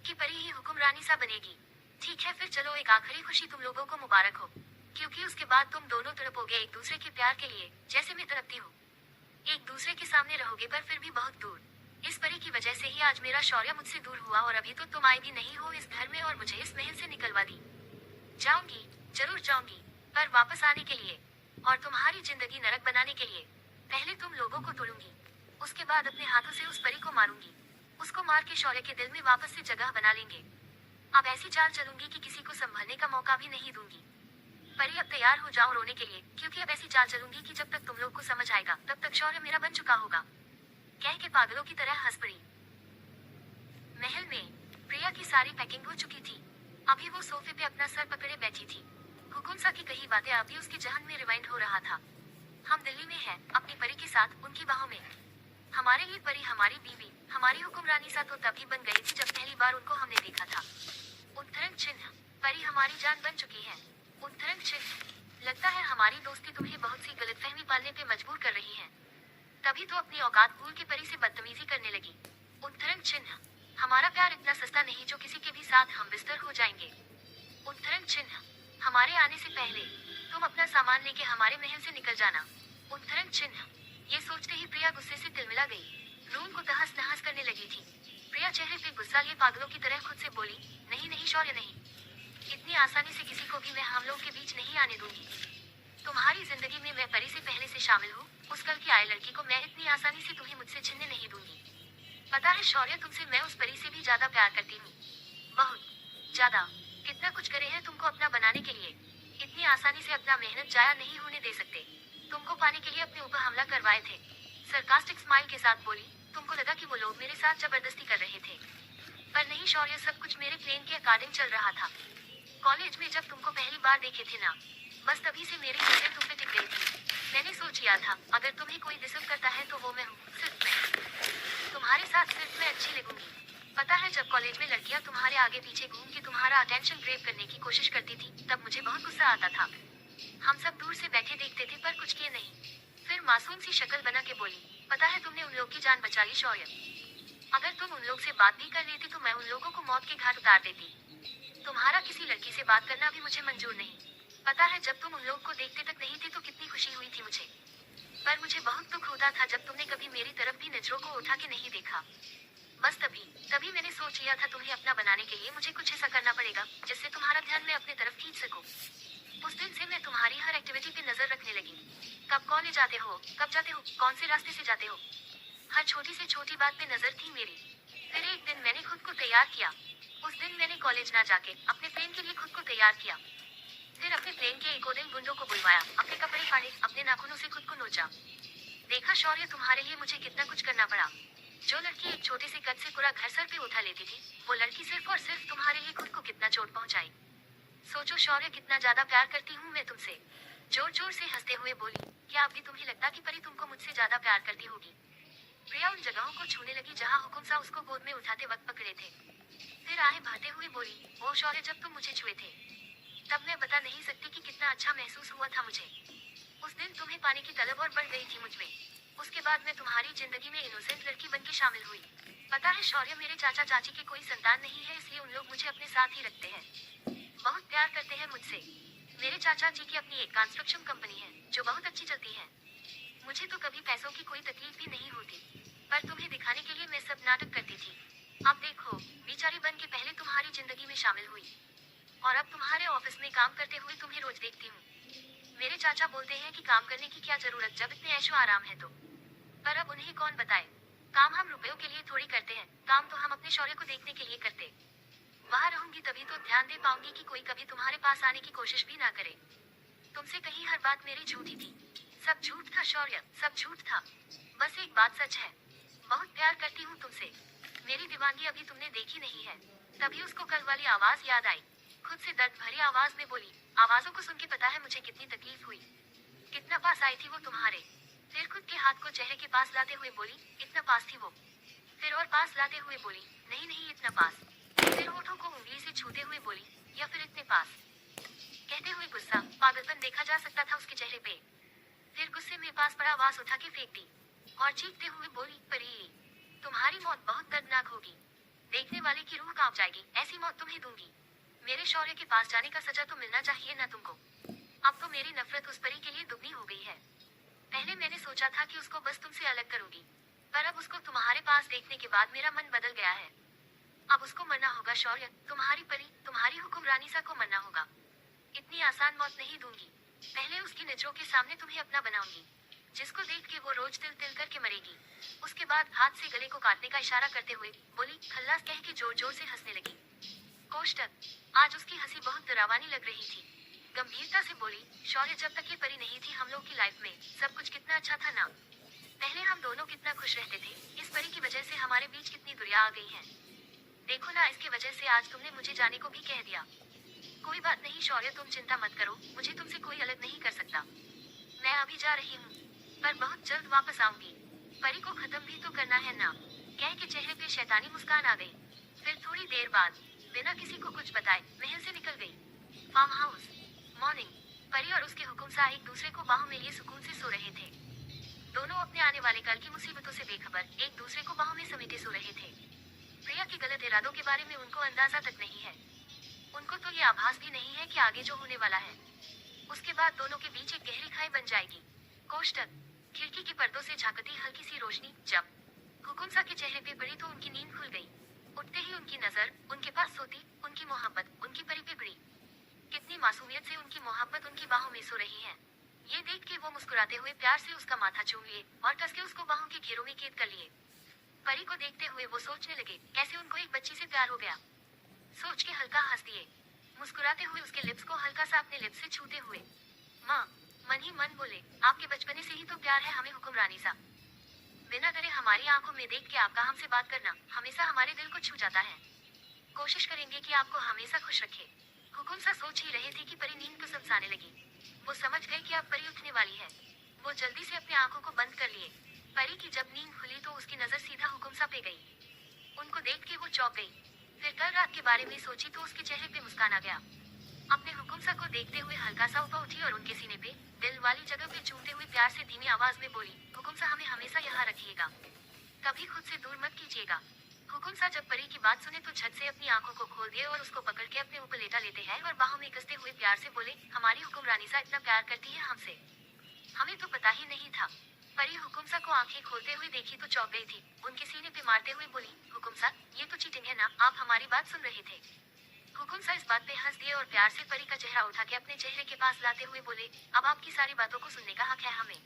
कि परी ही हुक्मरानी सा बनेगी? ठीक है, फिर चलो, एक आखिरी खुशी तुम लोगों को मुबारक हो, क्योंकि उसके बाद तुम दोनों तड़पोगे एक दूसरे के प्यार के लिए, जैसे मैं तड़पती हूँ। एक दूसरे के सामने रहोगे पर फिर भी बहुत दूर। इस परी की वजह से ही आज मेरा शौर्य मुझसे दूर हुआ और अभी तो तुम आई भी नहीं हो इस घर में और मुझे इस महल से निकलवा दी। जाऊंगी, जरूर जाऊंगी, पर वापस आने के लिए और तुम्हारी जिंदगी नरक बनाने के लिए। पहले तुम लोगों को तोड़ूंगी, उसके बाद अपने हाथों से उस परी को मारूंगी। उसको मार के शौर्य के दिल में वापस से जगह बना लेंगे। अब ऐसी चाल चलूंगी कि किसी को संभलने का मौका भी नहीं दूंगी। परी अब तैयार हो जाओ रोने के लिए, क्योंकि अब ऐसी चाल चलूंगी कि जब तक तुम लोग को समझ आएगा तब तक शौर्य मेरा बन चुका होगा। कह के पागलों की तरह हंस पड़ी। महल में प्रिया की सारी पैकिंग हो चुकी थी। अभी वो सोफे पे अपना सर पकड़े बैठी थी। हुकुम सा की कही बातें अभी उसके जहन में रिवाइंड हो रहा था। हम दिल्ली में हैं, अपनी परी के साथ, उनकी बाहों में। हमारे लिए परी हमारी बीवी, हमारी हुक्मरानी सा तो तभी बन गई थी जब पहली बार उनको हमने देखा था। उद्धरण चिन्ह, परी हमारी जान बन चुकी है। उद्धरण चिन्ह, लगता है हमारी दोस्ती तुम्हें बहुत सी गलतफहमी पालने पे मजबूर कर रही है, तभी तो अपनी औकात भूल के परी से बदतमीजी करने लगी। उद्धरण चिन्ह, हमारा प्यार इतना सस्ता नहीं जो किसी के भी साथ हम बिस्तर हो जाएंगे। उद्धरण चिन्ह, हमारे आने से पहले तुम अपना सामान लेके हमारे महल से निकल जाना। उद्धरण चिन्ह, ये सोचते ही प्रिया गुस्से से तिलमिला गई। रूम को तहस नहस करने लगी थी। प्रिया चेहरे पे गुस्सा लिए पागलों की तरह खुद से बोली, नहीं नहीं शौर्य, नहीं, इतनी आसानी से किसी को भी मैं हम लोग के बीच नहीं आने दूंगी। तुम्हारी जिंदगी में मैं परी से पहले से शामिल हूँ, उस कल की आई लड़की को मैं इतनी आसानी से तुम्हें मुझसे छीनने नहीं दूंगी। पता है शौर्य, तुमसे मैं उस परी से भी ज्यादा प्यार करती हूँ, बहुत ज्यादा। कितना कुछ करे हैं तुमको अपना बनाने के लिए, इतनी आसानी से अपना मेहनत जाया नहीं होने दे सकते। तुमको पाने के लिए अपने ऊपर हमला करवाए थे। सरकास्टिक स्माइल के साथ बोली, तुमको लगा कि वो लोग मेरे साथ जबरदस्ती कर रहे थे, पर नहीं शौर्य, सब कुछ मेरे प्लान के अकॉर्डिंग चल रहा था। कॉलेज में जब तुमको पहली बार देखे थे ना, बस तभी से मेरी नजर तुम पे टिक गई थी। मैंने सोच लिया था अगर तुम्हें कोई डिजर्व करता है तो वो मैं हूँ, सिर्फ मैं। तुम्हारे साथ सिर्फ मैं अच्छी लगूंगी। पता है जब कॉलेज में लड़कियां तुम्हारे आगे पीछे घूम के तुम्हारा अटेंशन ग्रैब करने की कोशिश करती थी तब मुझे बहुत गुस्सा आता था। हम सब दूर से बैठे देखते थे पर कुछ किए नहीं। फिर मासूम सी शक्ल बना के बोली, पता है तुमने उन लोग की जान बचा ली शौर्य। अगर तुम उन लोग से बात भी कर लेती तो मैं उन लोगों को मौत के घाट उतार देती। तुम्हारा किसी लड़की से बात करना भी मुझे मंजूर नहीं। पता है जब तुम उन लोग को देखते तक नहीं थे तो कितनी खुशी हुई थी मुझे, पर मुझे बहुत दुख होता था जब तुमने कभी मेरी तरफ भी नजरों को उठा के नहीं देखा। बस तभी मैंने सोच लिया था तुम्हें अपना बनाने के लिए मुझे कुछ ऐसा करना पड़ेगा जिससे तुम्हारा ध्यान मैं अपने तरफ खींच सकूं। उस दिन से मैं तुम्हारी हर एक्टिविटी पे नजर रखने लगी। कब कॉलेज आते हो, कब जाते हो, कौन से रास्ते से जाते हो, हर छोटी से छोटी बात पे नजर थी मेरी। फिर एक दिन मैंने खुद को तैयार किया। उस दिन मैंने कॉलेज ना जाके अपने प्लेन के लिए खुद को तैयार किया। फिर अपने प्लेन के एक दिन गुंडों को बुलवाया, अपने कपड़े फाड़े, अपने नाखूनों से खुद को नोचा। देखा शौर्य, तुम्हारे लिए मुझे कितना कुछ करना पड़ा। जो लड़की एक छोटे से कद से पूरा घर सर पे उठा लेती थी, वो लड़की सिर्फ और सिर्फ तुम्हारे लिए खुद को कितना चोट पहुंचाई। सोचो शौर्य, कितना ज्यादा प्यार करती हूँ मैं तुमसे। जोर जोर से हंसते हुए बोली, क्या अब भी तुम्हें लगता कि परी तुमको मुझसे ज्यादा प्यार करती होगी? प्रिया उन जगहों को छूने लगी जहाँ हुकुम सा उसको गोद में उठाते वक्त पकड़े थे। फिर आहें भरते हुए बोली, वो शौर्य, जब तुम मुझे छुए थे तब मैं बता नहीं सकती कि कितना अच्छा महसूस हुआ था मुझे। उस दिन तुम्हें पाने की तलब और बढ़ गई थी मुझ में। उसके बाद मैं तुम्हारी जिंदगी में इनोसेंट लड़की बनके शामिल हुई। पता है शौर्य, मेरे चाचा चाची की कोई संतान नहीं है, इसलिए उन लोग मुझे अपने साथ ही रखते हैं। बहुत प्यार करते हैं मुझसे। मेरे चाचा जी की अपनी एक कंस्ट्रक्शन कंपनी है जो बहुत अच्छी चलती है। मुझे तो कभी पैसों की कोई तकलीफ भी नहीं होती, पर तुम्हें दिखाने के लिए मैं सब नाटक करती थी। अब देखो, बेचारी बन के पहले तुम्हारी जिंदगी में शामिल हुई और अब तुम्हारे ऑफिस में काम करते हुए तुम्हें रोज देखती हूँ। मेरे चाचा बोलते हैं कि काम करने की क्या जरूरत जब इतने ऐशो आराम है तो, पर अब उन्हें कौन बताए। काम हम रुपयों के लिए थोड़ी करते हैं, काम तो हम अपने शौर्य को देखने के लिए करते। वहाँ रहूंगी तभी तो ध्यान दे पाऊंगी कि कोई कभी तुम्हारे पास आने की कोशिश भी ना करे। तुमसे कही हर बात मेरी झूठी थी, सब झूठ था शौर्य, सब झूठ था। बस एक बात सच है, बहुत प्यार करती हूँ तुमसे। मेरी दीवानगी अभी तुमने देखी नहीं है, तभी उसको कल वाली आवाज याद आई। खुद से दर्द भरी आवाज में बोली। आवाजों को सुन के पता है मुझे कितनी तकलीफ हुई। कितना पास आई थी वो तुम्हारे। फिर खुद के हाथ को चेहरे के पास लाते हुए बोली, इतना पास थी वो। फिर और पास लाते हुए बोली, नहीं नहीं इतना पास। फिर होठों को उंगली से छूते हुए बोली, या फिर इतने पास। कहते हुए गुस्सा, पागलपन देखा जा सकता था उसके चेहरे पे। फिर गुस्से में पास पर आवाज उठा के फेंक दी और चीखते हुए बोली, परी तुम्हारी मौत बहुत दर्दनाक होगी। देखने वाले की रूह कांप जाएगी, ऐसी मौत तुम्हें दूंगी। मेरे शौर्य के पास जाने का सजा तो मिलना चाहिए ना तुमको। अब तो मेरी नफरत उस परी के लिए दुगनी हो गई है। पहले मैंने सोचा था कि उसको बस तुमसे अलग करूंगी, पर अब उसको तुम्हारे पास देखने के बाद मेरा मन बदल गया है। अब उसको मरना होगा शौर्य, तुम्हारी परी, तुम्हारी हुक्मरानी सा को मरना होगा। इतनी आसान मौत नहीं दूंगी। पहले उसकी नजरों के सामने तुम्हें अपना बनाऊंगी, जिसको देख के वो रोज तिल तिल करके मरेगी। उसके बाद हाथ से गले को काटने का इशारा करते हुए बोली, खल्लास कह के जोर जोर से हंसने लगी। कोष्टक, आज उसकी हंसी बहुत डरावनी लग रही थी। गंभीरता से बोली, शौर्य जब तक ये परी नहीं थी हम लोग की लाइफ में सब कुछ कितना अच्छा था ना। पहले हम दोनों कितना खुश रहते थे, इस परी की वजह से हमारे बीच कितनी दूरियां आ गई हैं। देखो ना, इसके वजह से आज तुमने मुझे जाने को भी कह दिया। कोई बात नहीं शौर्य, तुम चिंता मत करो, मुझे तुमसे कोई अलग नहीं कर सकता। मैं अभी जा रही हूँ, पर बहुत जल्द वापस आऊंगी। परी को खत्म भी तो करना है ना। कह के चेहरे पे शैतानी मुस्कान आ गई। फिर थोड़ी देर बाद बिना किसी को कुछ बताए महल से निकल गई। Farm house. मॉर्निंग। परी और उसके हुकुमशाह एक दूसरे को बाहों में लिए सुकून से सो रहे थे। दोनों अपने आने वाले कल की मुसीबतों से बेखबर एक दूसरे को बाहों में समेटे सो रहे थे। प्रिया के गलत इरादों के बारे में उनको अंदाजा तक नहीं है। उनको तो ये आभास भी नहीं है कि आगे जो होने वाला है उसके बाद दोनों के बीच एक गहरी खाई बन जाएगी। कोष्टक, खिड़की के पर्दों से झांकती हल्की सी रोशनी जब हुकुमसा के चेहरे पे पड़ी तो उनकी नींद खुल गई। उठते ही उनकी नजर उनके पास सोती उनकी मोहब्बत उनकी परी पे पड़ी। कितनी मासूमियत से उनकी मोहब्बत उनकी बाहों में सो रही है। ये देख के वो मुस्कुराते हुए प्यार से उसका माथा चूम लिए और कस के उसको बाहों के घेरों में कैद कर लिए। परी को देखते हुए वो सोचने लगे, कैसे उनको एक बच्ची से प्यार हो गया। सोच के हल्का हंस दिए, मुस्कुराते हुए उसके लिप्स को हल्का सा अपने लिप्स से छूते हुए। माँ, मन ही मन बोले, आपके बचपने से ही तो प्यार है हमें हुक्मरानी सा। बिना डरे हमारी आंखों में देख के आपका हमसे बात करना हमेशा हमारे दिल को छू जाता है। कोशिश करेंगे कि आपको हमेशा खुश रखे। हुकुमसा सोच ही रहे थे कि परी नींद को समझाने लगी। वो समझ गए कि अब परी उठने वाली है। वो जल्दी से अपनी आंखों को बंद कर लिए। परी की जब नींद खुली तो उसकी नजर सीधा हुकुमसा पे गई। उनको देख के वो चौंक गई। फिर कल रात के बारे में सोची तो उसके चेहरे पे मुस्कान आ गया। अपने हुकुमसा को देखते हुए हल्का सा ऊपर उठी और उनके सीने पे दिल वाली जगह पे चूमते हुए प्यार से धीमी आवाज में बोली, हुकुमसा हमें हमेशा यहाँ रखिएगा, कभी खुद से दूर मत कीजिएगा। हुकुमसा जब परी की बात सुने तो झट से अपनी आंखों को खोल दिए और उसको पकड़ के अपने ऊपर लेटा लेते हैं और बाहों में कसते हुए प्यार से बोले, हमारी हुक्मरानी सा इतना प्यार करती है हमसे, हमें तो पता ही नहीं था। परी हुकुमसा को आंखें खोलते हुए देखी तो चौंक गई थी। उनके सीने पे मारते हुए बोली, हुकुमसा ये तो चीटिंग है ना, आप हमारी बात सुन रहे थे। हुकुमसा इस बात पे हंस दिए और प्यार से परी का चेहरा उठा के अपने चेहरे के पास लाते हुए बोले, अब आपकी सारी बातों को सुनने का हक है हमें।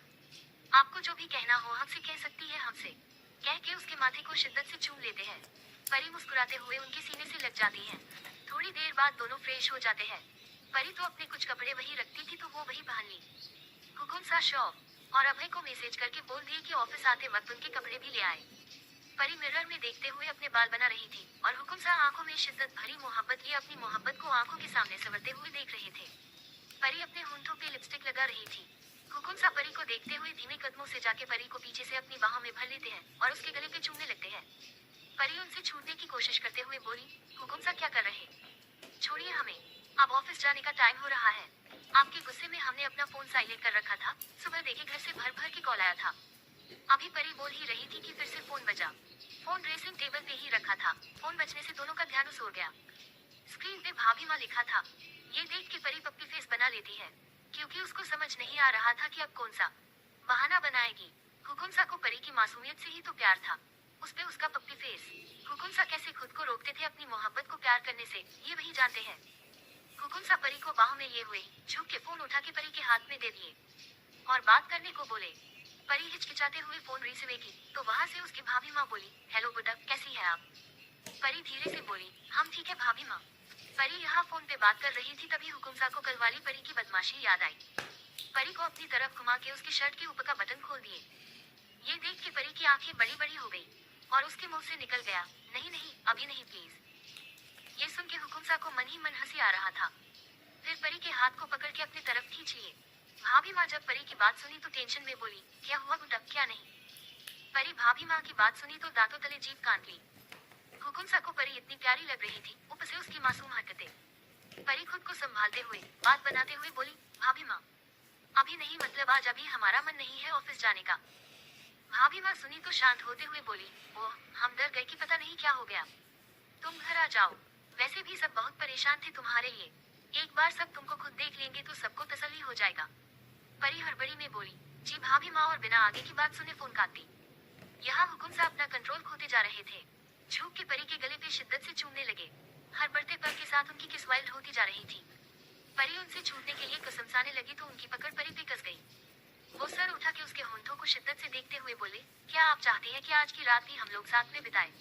आपको जो भी कहना हो हमसे कह सकती है हमसे। कह के उसके माथे को शिद्दत से चूम लेते हैं। परी मुस्कुराते हुए उनके सीने से लग जाती है। थोड़ी देर बाद दोनों फ्रेश हो जाते हैं। परी तो अपने कुछ कपड़े वही रखती थी तो वो वही पहन ली। हुकुमसा शौक और अभय को मैसेज करके बोल दिए कि ऑफिस आते वक्त उनके कपड़े भी ले आए। परी मिरर में देखते हुए अपने बाल बना रही थी और हुकुमसा आंखों में शिद्दत भरी मोहब्बत लिए अपनी मोहब्बत को आंखों के सामने संवरते हुए देख रहे थे। परी अपने होंठों पे लिपस्टिक लगा रही थी। हुकुमसा परी को देखते हुए धीमे कदमों से जाके परी को पीछे से अपनी बाहों में भर लेते हैं और उसके गले पे चूमने लगते हैं। परी उनसे छूटने की कोशिश करते हुए बोली, हुकुमसा क्या कर रहे, छोड़िए हमें, अब ऑफिस जाने का टाइम हो रहा है। आपके गुस्से में हमने अपना फोन साइलेंट कर रखा था, सुबह देखे घर से भर भर के कॉल आया था। अभी परी बोल ही रही थी कि फिर से फोन बजा। फोन ड्रेसिंग टेबल पे ही रखा था। फोन बजने से दोनों का ध्यान उस ओर गया। स्क्रीन पे भाभी माँ लिखा था। ये देख के परी पप्पी फेस बना लेती है क्योंकि उसको समझ नहीं आ रहा था कि अब कौन सा बहाना बनाएगी। हुकुमसा को परी की मासूमियत से ही तो प्यार था, उस पे उसका पप्पी फेस। हुकुमसा कैसे खुद को रोकते थे अपनी मोहब्बत को प्यार करने से, ये वही जानते हैं। हुकुमसा परी को बाहों में लिए हुए झुक के फोन उठा के परी के हाथ में दे दिए और बात करने को बोले। परी हिचकिचाते हुए फोन रिसीव की तो वहाँ से उसकी भाभी माँ बोली, हेलो बेटा कैसी है आप। परी धीरे से बोली, हम ठीक है भाभी माँ। परी यहाँ फोन पे बात कर रही थी तभी हुकुमसा को कल वाली परी की बदमाशी याद आई। परी को अपनी तरफ घुमा के उसके शर्ट के ऊपर का बटन खोल दिए। ये देख के परी की आंखें बड़ी बड़ी हो गई और उसके मुंह से निकल गया, नहीं नहीं अभी नहीं प्लीज। ये सुन के हुकुमसा हुकुमसा को मन ही मन हंसी आ रहा था। फिर परी के हाथ को पकड़ के अपनी तरफ खींच लिए। भाभी माँ जब परी की बात सुनी तो टेंशन में बोली, क्या हुआ गुड्डा, क्या नहीं? परी भाभी माँ की बात सुनी तो दांतों तले जीभ काट ली। हुकुमसा को परी इतनी प्यारी लग रही थी, ऊपर से उसकी मासूम हरकतें। परी खुद को संभालते हुए बात बनाते हुए बोली, भाभी माँ अभी नहीं, मतलब आज अभी हमारा मन नहीं है ऑफिस जाने का। भाभी माँ सुनी तो शांत होते हुए बोली, ओह हम डर गए कि पता नहीं क्या हो गया। तुम घर आ जाओ, वैसे भी सब बहुत परेशान थे तुम्हारे लिए। एक बार सब तुमको खुद देख लेंगे तो सबको तसल्ली हो जाएगा। परी हड़बड़ी में बोली, जी भाभी माँ, और बिना आगे की बात सुने फोन काट दी। यहाँ हुकुमसा अपना कंट्रोल खोते जा रहे थे। झुक के परी के गले पे शिद्दत से चूमने लगे। हर बढ़ते पल के साथ उनकी किस वाइल्ड होती जा रही थी। परी उनसे छूटने के लिए कसमसाने लगी तो उनकी पकड़ परी पे कस गई। वो सर उठा के उसके होंठों को शिद्दत से देखते हुए बोले, क्या आप चाहते हैं कि आज की रात भी हम लोग साथ में बिताएं?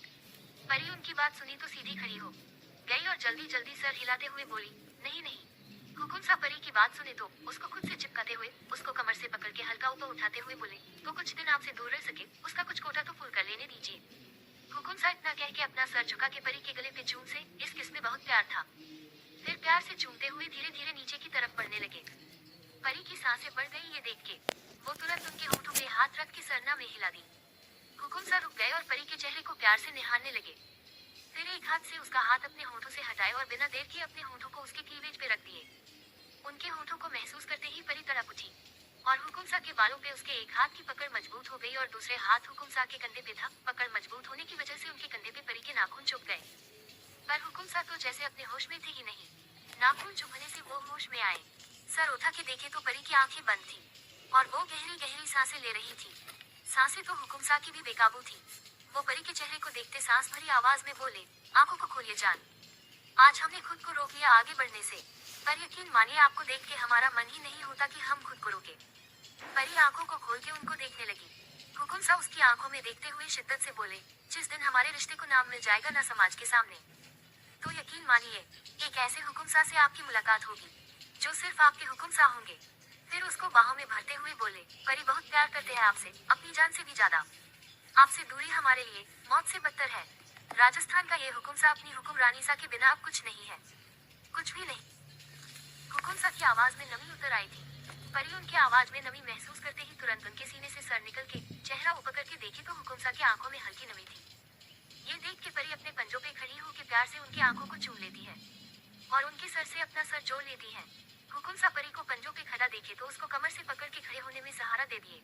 परी उनकी बात सुनी तो सीधी खड़ी हो गई और जल्दी जल्दी सर हिलाते हुए बोली, नहीं नहीं। हुकुमसा परी की बात सुने तो उसको खुद से चिपकाते हुए उसको कमर से पकड़ के हल्का ऊपर उठाते हुए बोले, तो कुछ दिन आपसे दूर रह सके उसका कुछ कोटा तो फुल कर लेने दीजिए। हुकुमसा इतना कह के अपना सर झुका के परी के गले पे चूम से इस किस में बहुत प्यार था। फिर प्यार से चूमते हुए धीरे धीरे नीचे की तरफ बढ़ने लगे। परी की सांसें बढ़ गई ये देख के। वो तुरंत उनके होठों पे हाथ रख के सरना में हिला दी। हुकुमसा रुक गए और परी के चेहरे को प्यार से निहारने लगे। फिर एक हाथ से उसका हाथ अपने होठों से हटाए और बिना देर किए अपने होठों को उसके क्लीवेज पे रख दिए। उनके होठों को महसूस करते ही परी तड़प उठी और हुकुमसा के बालों पे उसके एक हाथ की पकड़ मजबूत हो गई और दूसरे हाथ हुकुमसा के कंधे पे था। पकड़ मजबूत होने की वजह से उनके कंधे पे परी के नाखून चुभ गए, पर हुकुमसा तो जैसे अपने होश में थे ही नहीं। नाखून चुभने से वो होश में आए। सर उठा के देखे तो परी की आंखें बंद थी और वो गहरी गहरी सांसें ले रही थी। सांसें तो हुकुमसा की भी बेकाबू थी। वो परी के चेहरे को देखते सांस भरी आवाज में बोले, आंखों को खोलिए जान, आज हमने खुद को रोक लिया आगे बढ़ने से, पर यकीन मानिए आपको देख के हमारा मन ही नहीं होता कि हम खुद को रोके। परी आंखों को खोल के उनको देखने लगी। हुकुमसा उसकी आंखों में देखते हुए शिद्दत से बोले, जिस दिन हमारे रिश्ते को नाम मिल जाएगा ना समाज के सामने, तो यकीन मानिए एक ऐसे हुकुमसा से आपकी मुलाकात होगी जो सिर्फ आपके हुकुमसा होंगे। फिर उसको बाहों में भरते हुए बोले, परी बहुत प्यार करते हैं आपसे, अपनी जान से भी ज्यादा। आपसे दूरी हमारे लिए मौत से बदतर है। राजस्थान का ये हुकुमसा अपनी हुक्मरानी सा के बिना अब कुछ नहीं है, कुछ भी नहीं। हुकुमसा की आवाज में नमी उतर आई थी। परी उनकी आवाज में नमी महसूस करते ही तुरंत उनके सीने से सर निकल के चेहरा ऊपर करके देखी तो हुकुमसा की आंखों में हल्की नमी थी। ये देख के परी अपने पंजों पे खड़ी होकर प्यार से उनकी आंखों को चूम लेती है और उनके सर से अपना सर जोड़ लेती है। हुकुमसा परी को पंजों पे खड़ा देखे तो उसको कमर से पकड़ के खड़े होने में सहारा दे दिए।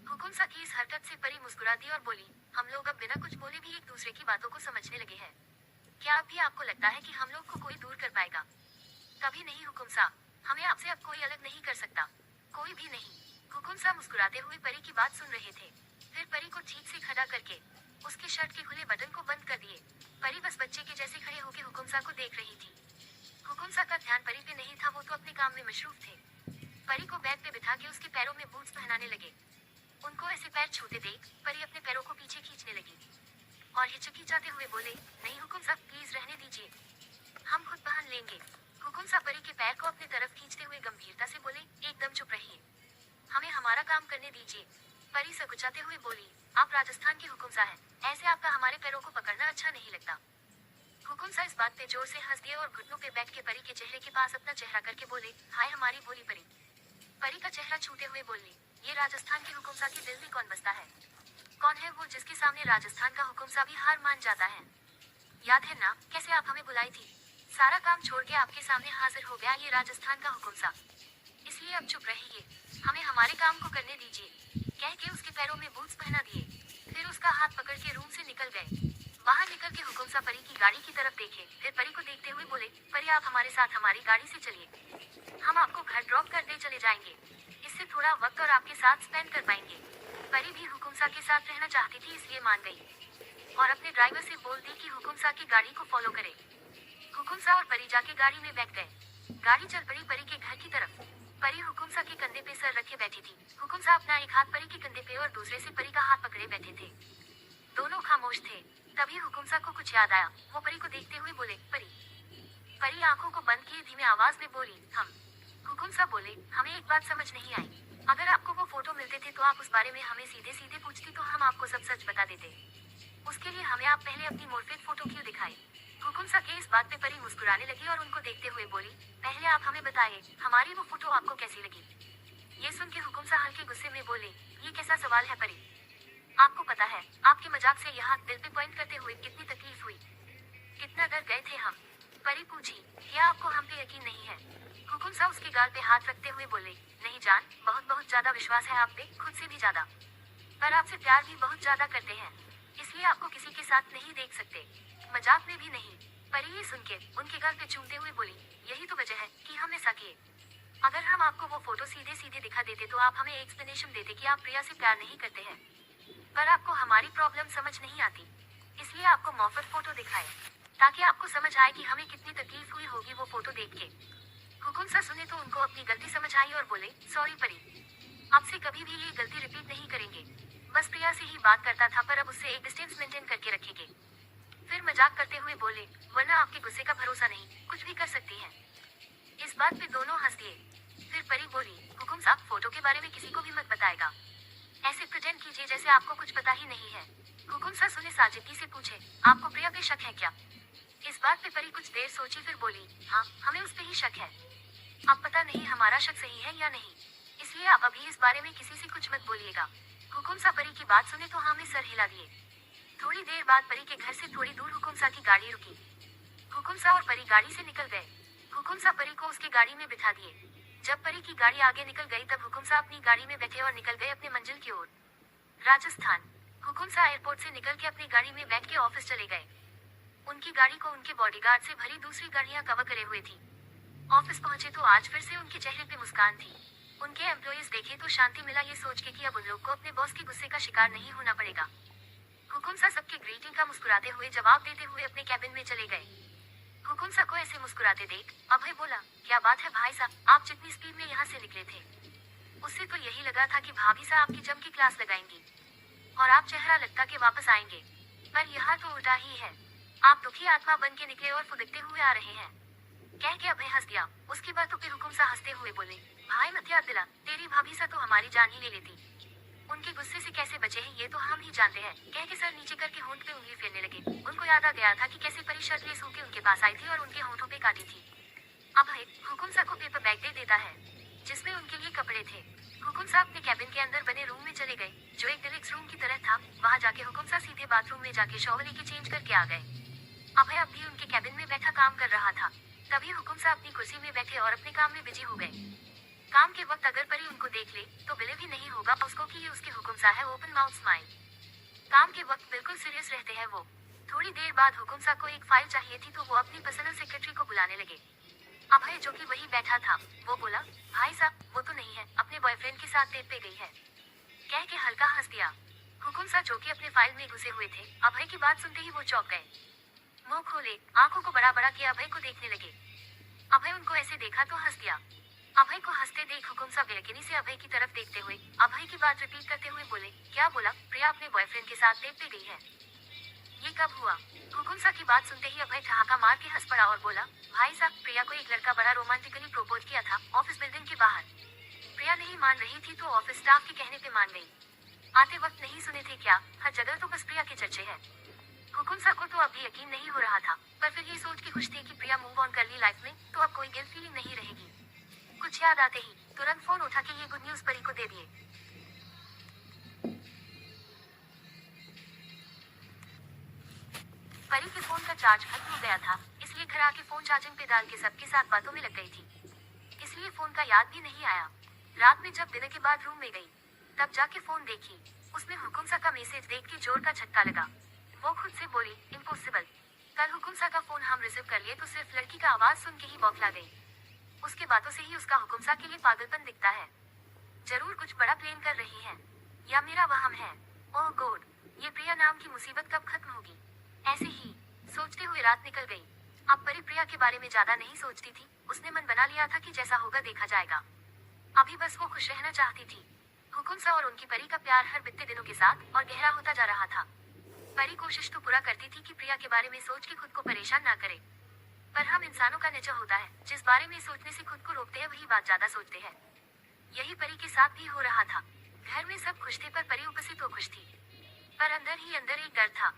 हुकुमसा की इस हरकत से परी मुस्कुरा दी और बोली, हम लोग अब बिना कुछ बोले भी एक दूसरे की बातों को समझने लगे हैं। क्या अब भी आपको लगता है कि हम लोग को कोई दूर कर पाएगा? कभी नहीं हुकुमसा, हमें आपसे अब कोई अलग नहीं कर सकता, कोई भी नहीं। हुकुमसा मुस्कुराते हुए परी की बात सुन रहे थे। फिर परी को ठीक से खड़ा करके उसके शर्ट के खुले बटन को बंद कर दिए। परी बस बच्चे के जैसे खड़े होकर हुकुमसा को देख रही थी। हुकुमसा का ध्यान परी पे नहीं था, वो तो अपने काम में मशरूफ थे। परी को बैग पे बिठा के उसके पैरों में बूट्स पहनाने लगे। उनको ऐसे पैर छूते देख परी अपने पैरों को पीछे खींचने लगी और हिचकिचाते हुए बोले, नहीं हुकुमसा प्लीज रहने दीजिए, हम खुद पहन लेंगे। हुकुमसा परी के पैर को अपनी तरफ खींचते हुए गंभीरता से बोले, एकदम चुप रहिए, हमें हमारा काम करने दीजिए। परी सकुचाते हुए बोली, आप राजस्थान के हुकुमसा हैं, ऐसे आपका हमारे पैरों को पकड़ना अच्छा नहीं लगता। हुकुमसा इस बात पे जोर से हंस दिए और घुटनों पे बैठ के परी के चेहरे के पास अपना चेहरा करके बोले, हाय हमारी भोली परी। परी का चेहरा छूते हुए बोली, ये राजस्थान के हुकुमसा के दिल में कौन बसता है? कौन है वो जिसके सामने राजस्थान का हुकुमसा भी हार मान जाता है? याद है ना कैसे आप हमें बुलाई थी? सारा काम छोड़ के आपके सामने हाजिर हो गया ये राजस्थान का हुकुमसा। इसलिए अब चुप रहिए, हमें हमारे काम को करने दीजिए। कह के उसके पैरों में बूट्स पहना दिए। फिर उसका हाथ पकड़ के रूम से निकल गए। बाहर निकल के हुकुमसा परी की गाड़ी की तरफ देखे, फिर परी को देखते हुए बोले, परी आप हमारे साथ हमारी गाड़ी से चलिए, हम आपको घर ड्रॉप कर दे चले जाएंगे। इससे थोड़ा वक्त और आपके साथ स्पेंड कर पाएंगे। परी भी हुकुमसा के साथ रहना चाहती थी इसलिए मान गई और अपने ड्राइवर से बोल दी कि हुकुमसा की गाड़ी को फॉलो करे। हुकुमसा और परी जाके गाड़ी में बैठ गए। गाड़ी चल पड़ी परी के घर की तरफ। परी हुकुमसा के कंधे पे सर रखे बैठी थी। हुकुमसा अपना एक हाथ परी के कंधे पे और दूसरे से परी का हाथ पकड़े बैठे थे। दोनों खामोश थे। तभी हुकुमसा को कुछ याद आया। वो परी को देखते हुए बोले, परी। परी आंखों को बंद किए धीमे आवाज में बोली, हम। हुकुमसा बोले, हमें एक बात समझ नहीं आई, अगर आपको वो फोटो मिलते थे तो आप उस बारे में हमें सीधे सीधे पूछती तो हम आपको सब सच बता देते। उसके लिए हमें आप पहले अपनी मोर्फेड फोटो क्यों दिखाई? हुकुमसा के इस बात पे परी मुस्कुराने लगी और उनको देखते हुए बोली, पहले आप हमें बताइए, हमारी वो फोटो आपको कैसी लगी? ये सुन के हुकुमसा हल्के गुस्से में बोले, ये कैसा सवाल है परी? आपको पता है, आपके मजाक से यहाँ दिल पे पॉइंट करते हुए कितनी तकलीफ हुई, कितना डर गए थे हम। परी पूछी, क्या आपको हम पे यकीन नहीं है? हुकुमसा उसके गाल पे हाथ रखते हुए बोले, नहीं जान, बहुत बहुत ज्यादा विश्वास है आप पे, खुद से भी ज्यादा। पर आपसे प्यार भी बहुत ज्यादा करते हैं, इसलिए आपको किसी के साथ नहीं देख सकते, मजाक में भी नहीं। परी ये सुन के उनके गाल पे चूमते हुए बोली, यही तो वजह है कि हम ऐसा किए। अगर हम आपको वो फोटो सीधे सीधे दिखा देते तो आप हमें एक्सप्लेनेशन देते कि आप प्रिया से प्यार नहीं करते हैं। पर आपको हमारी प्रॉब्लम समझ नहीं आती, इसलिए आपको मुफ्त फोटो दिखाए, ताकि आपको समझ आए कि हमें कितनी तकलीफ हुई होगी वो फोटो देख के। हुकुमसा सुने तो उनको अपनी गलती समझ आई और बोले, सॉरी परी, आपसे कभी भी ये गलती रिपीट नहीं करेंगे। बस प्रिया से ही बात करता था, पर अब उससे एक डिस्टेंस मेंटेन करके रखेंगे। फिर मजाक करते हुए बोले, वरना आपके गुस्से का भरोसा नहीं, कुछ भी कर सकती हैं। इस बात पे दोनों हंस दिए। फिर परी बोली, हुकुमसा फोटो के बारे में किसी को भी मत बताएगा, ऐसे प्रिटेंड कीजिए जैसे आपको कुछ पता ही नहीं है। हुकुमसा सुने साजिदगी से पूछे, आपको प्रिया पे शक है क्या? इस बात पे परी कुछ देर सोची, फिर बोली, हाँ, हमें उस पे ही शक है। अब पता नहीं हमारा शक सही है या नहीं, इसलिए आप अभी इस बारे में किसी से कुछ मत बोलिएगा। हुकुमसा परी की बात सुने तो हाँ में सर हिला दिए। थोड़ी देर बाद परी के घर से थोड़ी दूर हुकुमसा की गाड़ी रुकी। हुकुमसा और परी गाड़ी से निकल गए। हुकुमसा परी को उसकी गाड़ी में बिठा दिए। जब परी की गाड़ी आगे निकल गई तब हुकुमसा अपनी गाड़ी में बैठे और निकल गए अपने मंजिल की ओर, राजस्थान। हुकुमसा एयरपोर्ट से निकल के अपनी गाड़ी में बैठ के ऑफिस चले गए। उनकी गाड़ी को उनके बॉडीगार्ड से भरी दूसरी गाड़ियां कवर करे हुए थी। ऑफिस पहुंचे तो आज फिर से उनके चेहरे पे मुस्कान थी। उनके एम्प्लॉयज देखे तो शांति मिला ये सोच के कि अब उन लोग को अपने बॉस के गुस्से का शिकार नहीं होना पड़ेगा। हुकुमसा सबके ग्रीटिंग का मुस्कुराते हुए जवाब देते हुए अपने कैबिन में चले गए। हुकुमसा को ऐसे मुस्कुराते देख अभय बोला, क्या बात है भाई साहब, आप जितनी स्पीड में यहाँ से निकले थे, उससे तो यही लगा था कि भाभी साहब आपकी जम की क्लास लगाएंगी और आप चेहरा लटका के वापस आएंगे, पर यहाँ तो उल्टा ही है। आप दुखी आत्मा बन के निकले और फुदकते हुए आ रहे हैं। कह के अभय हंस दिया। उसकी बातों पे हुकुमसा हंसते हुए बोले, भाई मत याद दिला, तेरी भाभी सा तो हमारी जान ही ले लेती। उनके गुस्से से कैसे बचे हैं ये तो हम ही जानते हैं। कह के सर नीचे करके होंठ पे उंगली फेरने लगे। उनको याद आ गया था कि कैसे परी शर्टलेस होके उनके पास आई थी और उनके होंठों पे काटी थी। अभय हुकुमसा को पेपर बैग दे देता है जिसमें उनके लिए कपड़े थे। हुकुमसा अपने कैबिन के अंदर बने रूम में चले गए जो एक डिलक्स रूम की तरह था। वहाँ जाके हुकुमसा सीधे बाथरूम में जाके शॉवर लेके चेंज करके आ गए। अभय अब भी उनके कैबिन में बैठा काम कर रहा था। तभी हुकुमसा अपनी कुर्सी में बैठे और अपने काम में बिजी हो गए। काम के वक्त अगर परी उनको देख ले तो बिलीव ही नहीं होगा उसको कि ये उसके हुकुमसा है। Open mouth smile. काम के वक्त बिल्कुल सीरियस रहते हैं वो। थोड़ी देर बाद हुकुमसा को एक फाइल चाहिए थी तो वो अपनी पर्सनल सेक्रेटरी को बुलाने लगे। अभय जो कि वही बैठा था वो बोला, भाई साहब वो तो नहीं है, अपने बॉयफ्रेंड के साथ डेट पे गई है। कह के हल्का हंस दिया। हुकुमसा जो कि अपने फाइल में घुसे हुए थे अभय की बात सुनते ही वो चौंक गए। मुंह खोले आंखों को बड़ा बड़ा किए अभय को देखने लगे। अभय उनको ऐसे देखा तो हंस दिया। अभय को हंसते देख हुकुमसा बेयकीनी से अभय की तरफ देखते हुए अभय की बात रिपीट करते हुए बोले, क्या बोला? प्रिया अपने बॉयफ्रेंड के साथ डेट पे गई है। ये कब हुआ? हुकुमसा की बात सुनते ही अभय ठहाका मार के हंस पड़ा और बोला, भाई साहब प्रिया को एक लड़का बड़ा रोमांटिकली प्रपोज किया था ऑफिस बिल्डिंग के बाहर। प्रिया नहीं मान रही थी तो ऑफिस स्टाफ के कहने पे मान गई। आते वक्त नहीं सुने थे क्या, हर जगह तो बस प्रिया के चर्चे हैं। हुकुमसा को तो अभी यकीन नहीं हो रहा था, पर फिर ये सोच के खुश थे कि प्रिया मूव ऑन कर ली लाइफ में तो अब कोई गिल्ट फीलिंग नहीं रहेगी। कुछ याद आते ही तुरंत फोन उठा के ये गुड न्यूज परी को दे दिए। परी के फोन का चार्ज खत्म हो गया था, इसलिए घर आके फोन चार्जिंग पे डाल के सबके साथ बातों में लग गई थी, इसलिए फोन का याद भी नहीं आया। रात में जब डिनर के बाद रूम में गई तब जाके फोन देखी, उसमें हुकुमसा का मैसेज देख के जोर का झटका लगा। वो खुद से बोली, इम्पॉसिबल, कल हुकुमसा का फोन हम रिसीव कर लिए तो सिर्फ लड़की का आवाज सुन के ही बौखला गई। उसके बातों से ही उसका हुकुमसा के लिए पागलपन दिखता है। जरूर कुछ बड़ा प्लान कर रही है, या मेरा वहम है। ओह गॉड, ये प्रिया नाम की मुसीबत कब खत्म होगी? ऐसे ही सोचते हुए रात निकल गई। अब परी प्रिया के बारे में ज्यादा नहीं सोचती थी, उसने मन बना लिया था कि जैसा होगा देखा जाएगा। अभी बस वो खुश रहना चाहती थी। हुकुमसा और उनकी परी का प्यार हर बीतते दिनों के साथ और गहरा होता जा रहा था। परी कोशिश तो पूरा करती थी कि प्रिया के बारे में सोच के खुद को परेशान ना करे, पर हम इंसानों का नेचर होता है, जिस बारे में सोचने से खुद को रोकते हैं वही बात ज्यादा सोचते हैं। यही परी के साथ भी हो रहा था। घर में सब खुश थे पर परी उपस्थित तो खुश थी, पर अंदर ही अंदर एक डर था।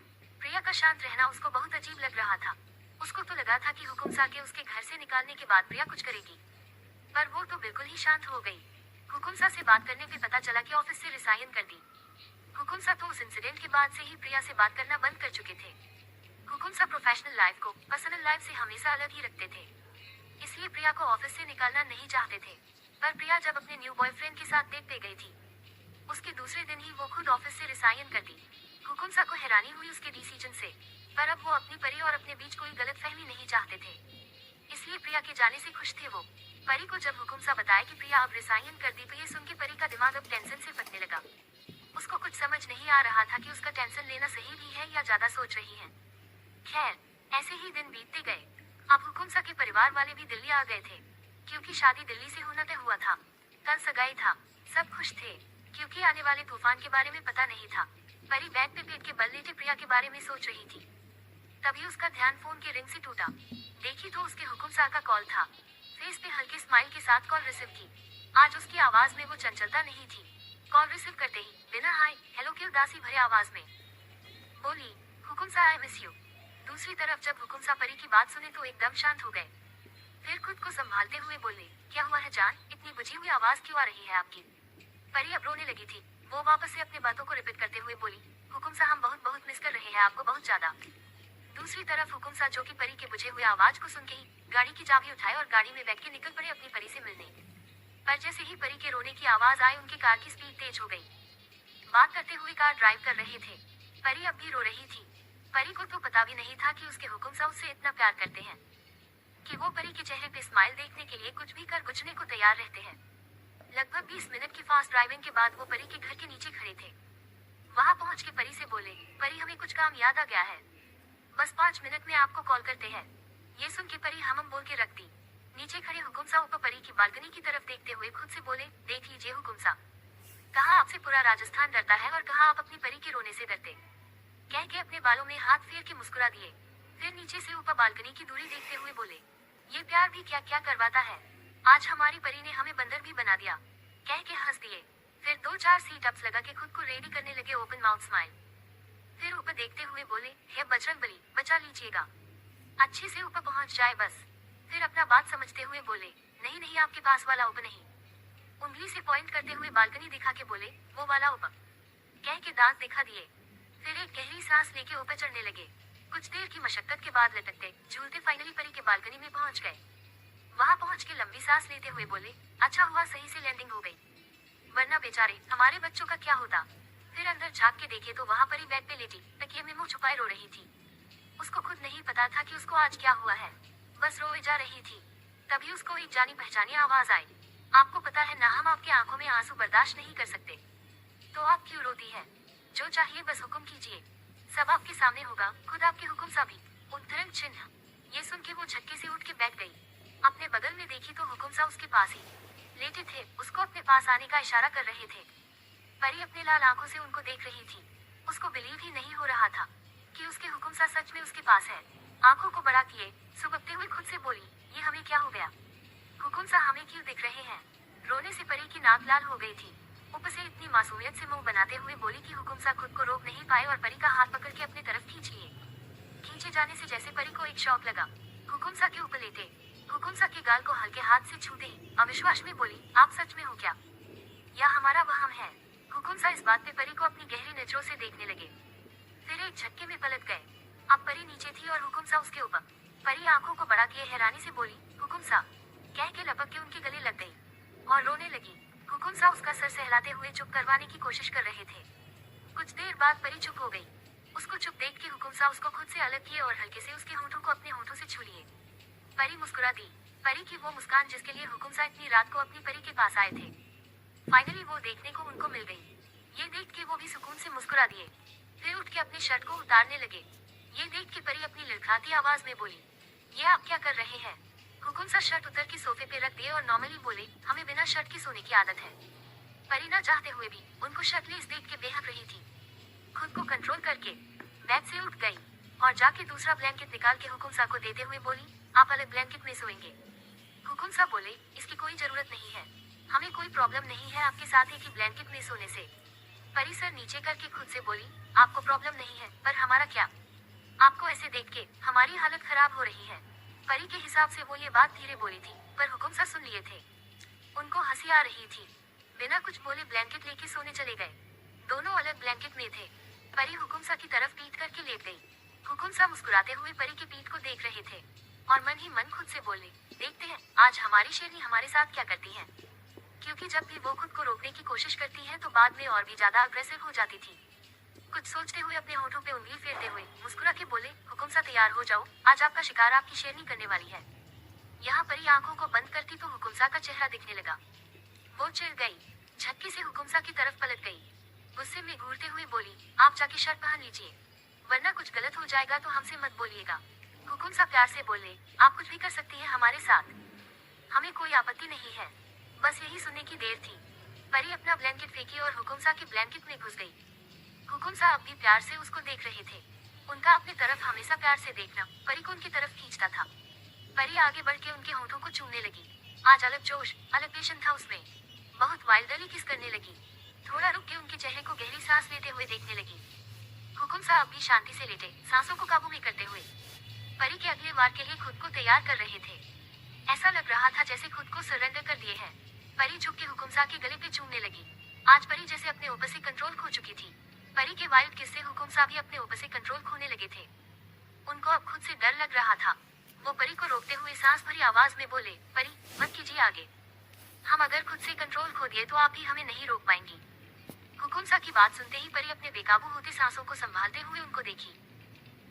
प्रिया का शांत रहना उसको बहुत अजीब लग रहा था। उसको तो लगा था कि हुकुमसा के उसके घर से निकालने के बाद प्रिया कुछ करेगी, पर वो तो बिल्कुल ही शांत हो गई। हुकुमसा से बात करने पे पता चला कि ऑफिस से रिजाइन कर दी। हुकुमसा तो उस इंसिडेंट के बाद से ही प्रिया से बात करना बंद कर चुके थे। हुकुमसा प्रोफेशनल लाइफ को पर्सनल लाइफ से हमेशा अलग ही रखते थे, इसलिए प्रिया को ऑफिस से निकालना नहीं चाहते थे। पर प्रिया जब अपने न्यू बॉयफ्रेंड के साथ डेट पे गई थी, उसके दूसरे दिन ही वो खुद ऑफिस से रिजाइन कर दी। हुकुमसा को हैरानी हुई उसके डिसीजन से, पर अब वो अपनी परी और अपने बीच कोई गलतफहमी नहीं चाहते थे, इसलिए प्रिया के जाने से खुश थे वो। परी को जब हुकुमसा बताया कि प्रिया अब रिजाइन कर दी तो ये सुन के परी का दिमाग अब टेंशन से फटने लगा। उसको कुछ समझ नहीं आ रहा था कि उसका टेंशन लेना सही भी है या ज्यादा सोच रही है। खैर, ऐसे ही दिन बीतते गए। अब हुकुमसा के परिवार वाले भी दिल्ली आ गए थे, क्योंकि शादी दिल्ली से होना तय हुआ था। कल सगाई था, सब खुश थे, क्योंकि आने वाले तूफान के बारे में पता नहीं था। परी बेड पे पेट के बल लेटे प्रिया के बारे में सोच रही थी, तभी उसका ध्यान फोन के रिंग से टूटा। देखी तो उसके हुकुमसा का कॉल था। फेस पे हल्के स्माइल के साथ कॉल रिसीव की। आज उसकी आवाज में वो चंचलता नहीं थी। कॉल रिसीव करते ही बिना हाय हेलो के उदासी भरे आवाज में बोली, हुकुमसा आई मिस यू। दूसरी तरफ जब हुकुमसा परी की बात सुने तो एकदम शांत हो गए। फिर खुद को संभालते हुए बोले, क्या हुआ है जान, इतनी बुझी हुई आवाज क्यों आ रही है आपकी? परी अब रोने लगी थी। वो वापस से अपनी बातों को रिपीट करते हुए बोली, हुकुमसा हम बहुत बहुत मिस कर रहे हैं आपको, बहुत ज्यादा। दूसरी तरफ हुकुमसा जो कि परी के बुझे हुए आवाज को सुन के ही गाड़ी की चाबी उठाए और गाड़ी में बैठ के निकल पड़े अपनी परी से मिलने। पर जैसे ही परी के रोने की आवाज आई उनकी कार की स्पीड तेज हो गई। बात करते हुए कार ड्राइव कर रहे थे। परी अब भी रो रही थी। परी को तो पता भी नहीं था कि उसके हुकुमसा उससे इतना प्यार करते हैं कि वो परी के चेहरे पे स्माइल देखने के लिए कुछ भी कर गुजरने को तैयार रहते हैं। लगभग 20 मिनट की फास्ट ड्राइविंग के बाद वो परी के घर के नीचे खड़े थे। वहां पहुंच के परी से बोले, परी हमें कुछ काम याद आ गया है, बस 5 मिनट में आपको कॉल करते हैं। ये सुन के परी हम बोल के रख दी। नीचे खड़े हुकुमसा ऊपर परी की बालकनी की तरफ देखते हुए खुद से बोले, देख लीजिए हुकुमसा, कहा आपसे पूरा राजस्थान डरता है और कहा आप अपनी परी के रोने से डरते। कह के अपने बालों में हाथ फेर के मुस्कुरा दिए। फिर नीचे से ऊपर बालकनी की दूरी देखते हुए बोले, ये प्यार भी क्या क्या करवाता है, आज हमारी परी ने हमें बंदर भी बना दिया। कह के हंस दिए। फिर 2-4 सीट अप्स लगा के खुद को रेडी करने लगे, ओपन माउथ स्माइल। फिर ऊपर देखते हुए बोले, हे बजरंगबली बचा लीजिएगा, अच्छे से ऊपर पहुंच जाए बस। फिर अपना बात समझते हुए बोले, नहीं नहीं आपके पास वाला ऊपर नहीं। उंगली से पॉइंट करते हुए बालकनी दिखा के बोले, वो वाला ऊपर। कह के दांत दिखा दिए। फिर एक गहरी सांस लेके ऊपर चढ़ने लगे। कुछ देर की मशक्कत के बाद लटकते झूलते फाइनली परी के बालकनी में पहुंच गए। वहां पहुंच के लंबी सांस लेते हुए बोले, अच्छा हुआ सही से लैंडिंग हो गई, वरना बेचारे हमारे बच्चों का क्या होता। फिर अंदर झांक के देखे तो वहां परी बेड पे लेटी तकिए में मुंह छुपाए रो रही थी। उसको खुद नहीं पता था कि उसको आज क्या हुआ है, बस रोए जा रही थी। तभी उसको एक जानी पहचानी आवाज आई, आपको पता है ना हम आपके आंखों में आंसू बर्दाश्त नहीं कर सकते, तो आप क्यों रोती है? जो चाहिए बस हुक्म कीजिए, सब आपके सामने होगा, खुद आपके हुक्म सा भी। उद्धरण चिन्ह। ये सुन के वो झटके से उठ के बैठ गई। अपने बगल में देखी तो हुकुमसा उसके पास ही लेटे थे, उसको अपने पास आने का इशारा कर रहे थे। परी अपने लाल आंखों से उनको देख रही थी। उसको बिलीव ही नहीं हो रहा था कि उसके हुकुमसा सच में उसके पास है। आंखों को बड़ा किए सुबकते हुए खुद से बोली, ये हमें क्या हो गया? हुकुमसा हमें क्यों दिख रहे हैं? रोने से परी की नाक लाल हो गई थी। ऊपर से इतनी मासूमियत से मुंह बनाते हुए बोली कि हुकुमसा खुद को रोक नहीं पाए और परी का हाथ पकड़ के अपने तरफ खींच लिए। खींचे जाने से जैसे परी को एक शौक लगा। हुकुमसा के ऊपर लेटे हुकुमसा के गाल को हल्के हाथ से छूते ही अविश्वास में बोली, आप सच में हो क्या, या हमारा वहम है? हुकुमसा इस बात पे परी को अपनी गहरी नजरों से देखने लगे। फिर एक झटके में पलट गए। अब परी नीचे थी और हुकुमसा उसके ऊपर। परी आंखों को बड़ा किए हैरानी से बोली, हुकुमसा, कह के लपक के उनके गले लग गई और रोने लगी। हुकुमसा उसका सर सहलाते हुए चुप करवाने की कोशिश कर रहे थे। कुछ देर बाद परी चुप हो गई। उसको चुप देख के हुकुमसा उसको खुद से अलग किए और हल्के से उसके होठों को अपने होठों से छू लिए। परी मुस्कुरा दी। परी की वो मुस्कान जिसके लिए हुकुमसा इतनी रात को अपनी परी के पास आए थे, फाइनली वो देखने को उनको मिल गई। ये देख के वो भी सुकून से मुस्कुरा दिए। फिर उठ के अपने शर्ट को उतारने लगे। ये देख के परी अपनी लड़खड़ाती आवाज में बोली, ये आप क्या कर रहे हैं? हुकुमसा शर्ट उतर के सोफे पे रख दिए और नॉर्मली बोले, हमें बिना शर्ट के सोने की आदत है। परी ना चाहते हुए भी उनको शर्टलेस देख के बेहद रही थी। खुद को कंट्रोल करके बेड से उठ गई और जाके दूसरा ब्लैंकेट निकाल के हुकुमसा को देते हुए बोली, आप अलग ब्लैंकेट में सोएंगे। हुकुमसा बोले, इसकी कोई जरूरत नहीं है, हमें कोई प्रॉब्लम नहीं है आपके साथ एक ही ब्लैंकेट में सोने से। परी सर नीचे करके खुद से बोली, आपको प्रॉब्लम नहीं है, पर हमारा क्या? आपको ऐसे देख के हमारी हालत खराब हो रही है। परी के हिसाब से वो ये बात धीरे बोली थी, पर हुकुमसा सुन लिए थे। उनको हंसी आ रही थी। बिना कुछ बोले ब्लैंकेट लेके सोने चले गए। दोनों अलग ब्लैंकेट में थे। परी हुकुमसा की तरफ पीट करके लेट गई। हुकुमसा मुस्कुराते हुए परी की पीठ को देख रहे थे और मन ही मन खुद से बोले, देखते हैं आज हमारी शेरनी हमारे साथ क्या करती है। क्योंकि जब भी वो खुद को रोकने की कोशिश करती है तो बाद में और भी ज्यादा अग्रेसिव हो जाती थी। कुछ सोचते हुए अपने होठों पे उंगली फेरते हुए मुस्कुरा के बोले, हुकुमसा तैयार हो जाओ, आज आपका शिकार आपकी शेरनी करने वाली है। यहाँ परी आंखों को बंद करती तो हुकुमसा का चेहरा दिखने लगा। वो चिढ़ गई, झटके से हुकुमसा की तरफ पलट गई। गुस्से में घूरते हुए बोली, आप जाके शर्ट पहन लीजिए, वरना कुछ गलत हो जाएगा तो हमसे मत बोलिएगा। हुकुमसा प्यार से बोले, आप कुछ भी कर सकती हैं हमारे साथ, हमें कोई आपत्ति नहीं है। बस यही सुनने की देर थी। परी अपना ब्लैंकेट फेंकी और हुकुमसा के ब्लैंकेट में घुस गई। हुकुमसा अब भी प्यार से उसको देख रहे थे। उनका अपनी तरफ हमेशा प्यार से देखना परी को उनकी तरफ खींचता था। परी आगे बढ़ के उनके होठों को चूमने लगी। आज अलग जोश, अलग पेशन था उसमें। बहुत वाइल्डली किस करने लगी। थोड़ा रुक के उनके चेहरे को गहरी सांस लेते हुए देखने लगी। हुकुमसा अब भी शांति से लेटे, सांसों को काबू में करते हुए परी के अगले वार के लिए खुद को तैयार कर रहे थे। ऐसा लग रहा था जैसे खुद को सरेंडर कर दिए हैं। परी झुक के हुकुमसा के गले पे चूमने लगी। आज परी जैसे अपने ऊपर से कंट्रोल खो चुकी थी। परी के वाइल्ड किस से हुकुमसा भी अपने ऊपर से कंट्रोल खोने लगे थे। उनको अब खुद से डर लग रहा था। वो परी को रोकते हुए सांस भरी आवाज में बोले, परी मत कीजिए आगे, हम अगर खुद से कंट्रोल खो दिए तो आप भी हमें नहीं रोक पाएंगी। हुकुमसा की बात सुनते ही परी अपने बेकाबू होते सांसों को संभालते हुए उनको देखी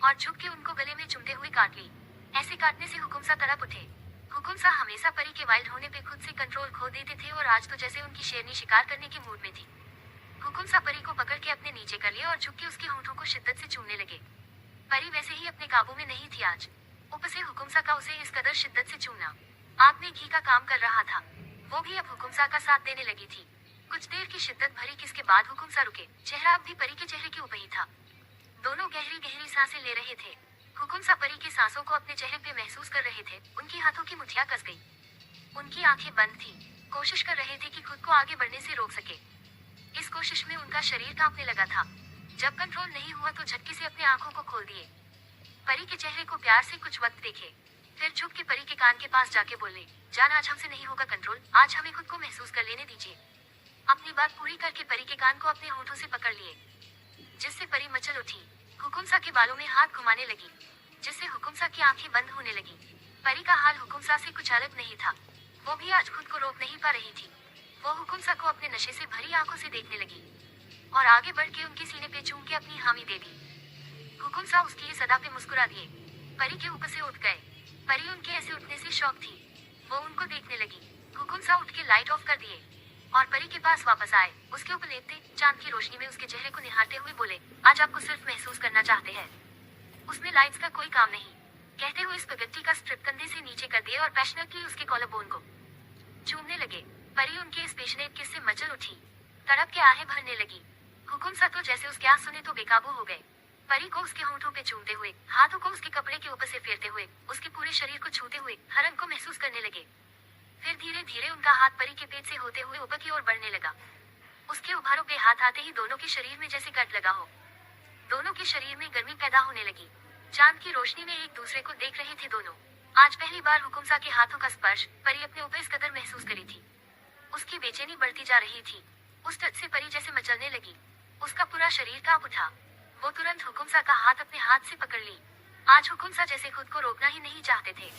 और झुक के उनको गले में चुमते हुए काट ली। ऐसे काटने से हुकुमसा तड़प उठे। हुकुमसा हमेशा परी के वाइल्ड होने पे खुद से कंट्रोल खो देते थे और आज तो जैसे उनकी शेरनी शिकार करने के मूड में थी। हुकुमसा परी को पकड़ के अपने नीचे कर लिया और झुक के उसके होठों को शिद्दत से चूमने लगे। परी वैसे ही अपने काबू में नहीं थी आज। ऊपर से हुकुमसा का उसे इस कदर शिद्दत से चूमना आग में घी का काम कर रहा था। वो भी अब हुकुमसा का साथ देने लगी थी। कुछ देर की शिद्दत भरी किस के बाद हुकुमसा रुके। चेहरा अब भी परी के चेहरे के ऊपर ही था। दोनों गहरी गहरी सांसें ले रहे थे। हुकुमसा परी की सांसों को अपने चेहरे पे महसूस कर रहे थे। उनकी हाथों की मुठ्ठियां कस गई। उनकी आंखें बंद थी। कोशिश कर रहे थे कि खुद को आगे बढ़ने से रोक सके। इस कोशिश में उनका शरीर कांपने लगा था। जब कंट्रोल नहीं हुआ तो झटके से अपने आंखों को खोल दिए। परी के चेहरे को प्यार से कुछ वक्त देखे, फिर झुक के परी के कान के पास जाके बोले, जान आज हमसे नहीं होगा कंट्रोल, आज हमें खुद को महसूस कर लेने दीजिए। अपनी बात पूरी करके परी के कान को अपने होठों से पकड़ लिए, जिससे परी मचल उठी। हुकुमसा के बालों में हाथ घुमाने लगी, जिससे हुकुमसा की आंखें बंद होने लगी। परी का हाल हुकुमसा से कुछ अलग नहीं था। वो भी आज खुद को रोक नहीं पा रही थी। वो हुकुमसा को अपने नशे से भरी आंखों से देखने लगी और आगे बढ़ के उनके सीने पे चूम के अपनी हामी दे दी। हुकुमसा उसकी इस अदा पे मुस्कुरा दिए। परी के ऊपर से उठ गए। परी उनके ऐसे उठने से शौक थी। वो उनको देखने लगी। हुकुमसा उठ के लाइट ऑफ कर दिए और परी के पास वापस आए। उसके ऊपर लेटते चांद की रोशनी में उसके चेहरे को निहारते हुए बोले, आज आपको सिर्फ महसूस करना चाहते हैं, उसमें लाइट्स का कोई काम नहीं। कहते हुए स्पगेट्टी का स्ट्रिप कंधे से नीचे कर दिए और पैशनेटली उसके कॉलर बोन को चूमने लगे। परी उनके इस पेशनेट किस से मचल उठी, तड़प के आहें भरने लगी। हुकुमसा तो जैसे उसके आस सुने तो बेकाबू हो गए। परी को उसके होठों पे चूमते हुए, हाथों को उसके कपड़े के ऊपर से फेरते हुए, उसके पूरे शरीर को छूते हुए हर अंग को महसूस करने लगे। फिर धीरे धीरे उनका हाथ परी के पेट से होते हुए ऊपर की ओर बढ़ने लगा। उसके उभारों पे हाथ आते ही दोनों के शरीर में जैसे कट लगा हो। दोनों के शरीर में गर्मी पैदा होने लगी। चांद की रोशनी में एक दूसरे को देख रहे थे दोनों। आज पहली बार हुकुमसा के हाथों का स्पर्श परी अपने ऊपर इस कदर महसूस करी थी। उसकी बेचैनी बढ़ती जा रही थी। उस टच से परी जैसे मचलने लगी। उसका पूरा शरीर कांप उठा। वो तुरंत हुकुमसा का हाथ अपने हाथ से पकड़ ली। आज हुकुमसा जैसे खुद को रोकना ही नहीं चाहते थे।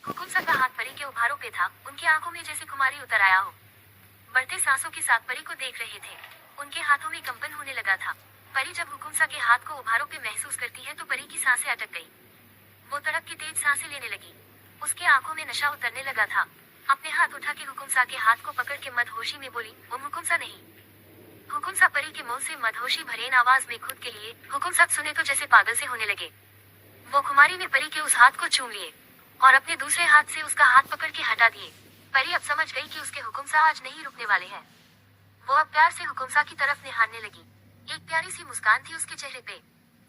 हुकुमसा का हाथ परी के उभारों पे था। उनकी आंखों में जैसे खुमारी उतर आया हो। बढ़ते सांसों के साथ परी को देख रहे थे। उनके हाथों में कंपन होने लगा था। परी जब हुकुमसा के हाथ को उभारों पे महसूस करती है तो परी की सांसें अटक गई। वो तड़प की तेज सांसें लेने लगी। उसके आंखों में नशा उतरने लगा था। अपने हाथ उठा के हुकुमसा के हाथ को पकड़ के मदहोशी में बोली, वो हुकुमसा नहीं। हुकुमसा परी के मुंह से मदहोशी भरेन आवाज में खुद के लिए हुकुमसा सुने तो जैसे पागल से होने लगे। वो खुमारी में परी के उस हाथ को चूम लिए और अपने दूसरे हाथ से उसका हाथ पकड़ के हटा दिए। परी अब समझ गई कि उसके हुकुमसा आज नहीं रुकने वाले हैं। वो अब प्यार से हुकुमसा की तरफ निहारने लगी। एक प्यारी सी मुस्कान थी उसके चेहरे पे,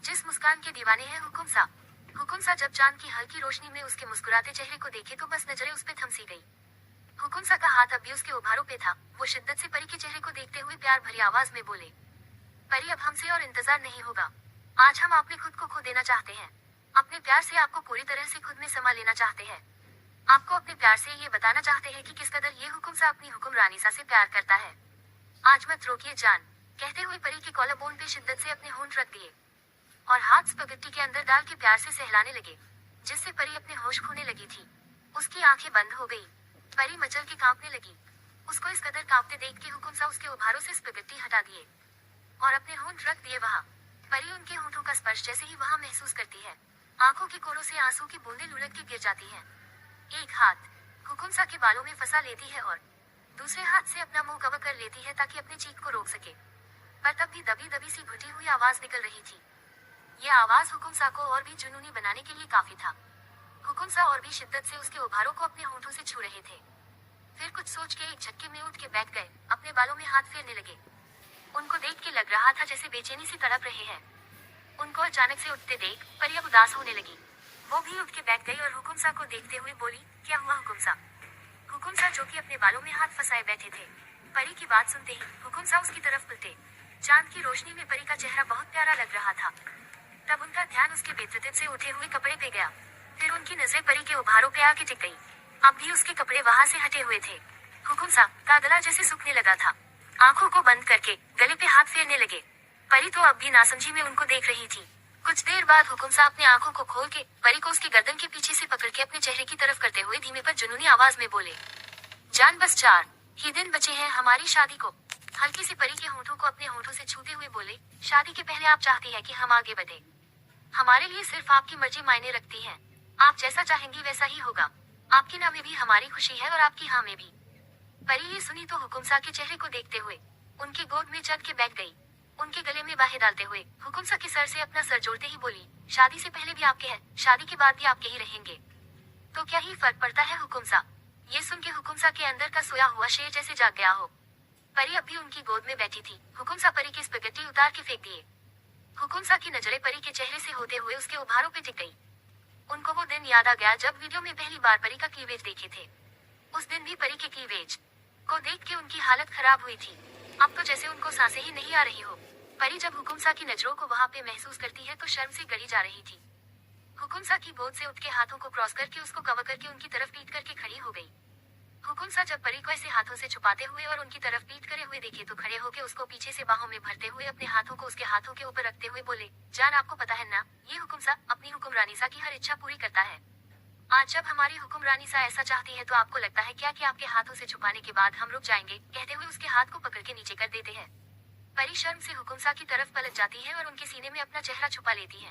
जिस मुस्कान के दीवाने हैं हुकुमसा। हुकुमसा जब चांद की हल्की रोशनी में उसके मुस्कुराते चेहरे को देखे तो बस नजरें उस पे थमसी गई। हुकुमसा का हाथ अब भी उसके उभारों पे था। वो शिद्दत से परी के चेहरे को देखते हुए प्यार भरी आवाज में बोले, परी अब हमसे और इंतजार नहीं होगा, आज हम अपने खुद को खो देना चाहते हैं। अपने प्यार से आपको पूरी तरह से खुद में समा लेना चाहते हैं। आपको अपने प्यार से ये बताना चाहते हैं कि किस कदर ये हुकुमसा अपनी हुक्मरानीसा से प्यार करता है। आज मत रोकिए जान, कहते हुए परी के कॉलर बोन पे शिद्दत से अपने होंठ रख दिए और हाथ स्पगेटी के अंदर डाल के प्यार से सहलाने लगे, जिससे परी अपने होश खोने लगी थी। उसकी आंखें बंद हो गई। परी मचल के कांपने लगी। उसको इस कदर कांपते देख के हुकुमसा उसके उभारों से स्पगेटी हटा दिए और अपने होंठ रख दिए वहाँ। परी उनके होंठों का स्पर्श जैसे ही वहाँ महसूस करती है, आंखों के कोरों से आंसू की बूंदें लुढ़क के गिर जाती हैं। एक हाथ हुकुमसा के बालों में फंसा लेती है और दूसरे हाथ से अपना मुंह कवर कर लेती है ताकि अपनी चीख को रोक सके। पर तब भी दबी दबी सी घुटी हुई आवाज निकल रही थी। ये आवाज हुकुमसा को और भी जुनूनी बनाने के लिए काफी था। हुकुमसा और भी शिद्दत से उसके उभारों को अपने होंठों से छू रहे थे। फिर कुछ सोच के एक झटके में उठ के बैठ गए, अपने बालों में हाथ फेरने लगे। उनको देख के लग रहा था जैसे बेचैनी से तड़प रहे हैं। उनको अचानक से उठते देख परी अब उदास होने लगी। वो भी उठ के बैठ गई और हुकुमसा को देखते हुए बोली, क्या हुआ हुकुमसा? हुकुमसा जो कि अपने बालों में हाथ फंसाए बैठे थे, परी की बात सुनते ही हुकुमसा उसकी तरफ पलटे। चांद की रोशनी में परी का चेहरा बहुत प्यारा लग रहा था। तब उनका ध्यान उसके बेतरतीब से उठे हुए कपड़े पे गया। फिर उनकी नजरें परी के उभारों पे आके टिक गई। अब भी उसके कपड़े वहाँ से हटे हुए थे। हुकुमसा का गला जैसे सूखने लगा था। आंखों को बंद करके गले पे हाथ फेरने लगे। परी तो अब भी नासमझी में उनको देख रही थी। कुछ देर बाद हुकुमसा अपने आंखों को खोल के परी को उसकी गर्दन के पीछे से पकड़ के अपने चेहरे की तरफ करते हुए धीमे पर जुनूनी आवाज में बोले, जान बस 4 ही दिन बचे हैं हमारी शादी को। हल्की सी परी के होंठों को अपने होंठों से छूते हुए बोले, शादी के पहले आप चाहती है कि हम आगे बढ़े। हमारे लिए सिर्फ आपकी मर्जी मायने रखती है। आप जैसा चाहेंगी वैसा ही होगा। आपके ना में भी हमारी खुशी है और आपकी हाँ में भी। परी ये सुनी तो हुकुमसा के चेहरे को देखते हुए उनके गोद में चढ़ के बैठ गई। उनके गले में बाहें डालते हुए हुकुमसा के सर से अपना सर जोड़ते ही बोली, शादी से पहले भी आपके हैं, शादी के बाद भी आपके ही रहेंगे। तो क्या ही फर्क पड़ता है हुकुमसा? ये सुन के हुकुमसा के अंदर का सोया हुआ शेर जैसे जाग गया हो। परी अब भी उनकी गोद में बैठी थी। हुकुमसा परी की स्पगेटी उतार के फेंक दिए। हुकुमसा की नजरें परी के चेहरे से होते हुए उसके उभारों पे टिक गई। उनको वो दिन याद आ गया जब वीडियो में पहली बार परी का क्लीवेज देखे थे। उस दिन भी परी के क्लीवेज को देख के उनकी हालत खराब हुई थी। अब तो जैसे उनको सांसें ही नहीं आ रही हो। परी जब हुकुमसा की नजरों को वहाँ पे महसूस करती है तो शर्म से गली जा रही थी। हुकुमसा की गोद से उठ के हाथों को क्रॉस करके उसको कवर करके उनकी तरफ पीट करके खड़ी हो गई। हुकुमसा जब परी को ऐसे हाथों से छुपाते हुए और उनकी तरफ पीट करे हुए देखे तो खड़े होके उसको पीछे से बाहों में भरते हुए अपने हाथों को उसके हाथों के ऊपर रखते हुए बोले, जान आपको पता है ना, ये हुकुमसा अपनी हुक्मरानीसा की हर इच्छा पूरी करता है। आज जब हमारी हुक्मरानीसा ऐसा चाहती है तो आपको लगता है क्या कि आपके हाथों से छुपाने के बाद हम रुक जाएंगे? कहते हुए उसके हाथ को पकड़ के नीचे कर देते हैं। परी शर्म से हुकुमसा की तरफ पलट जाती है और उनके सीने में अपना चेहरा छुपा लेती है।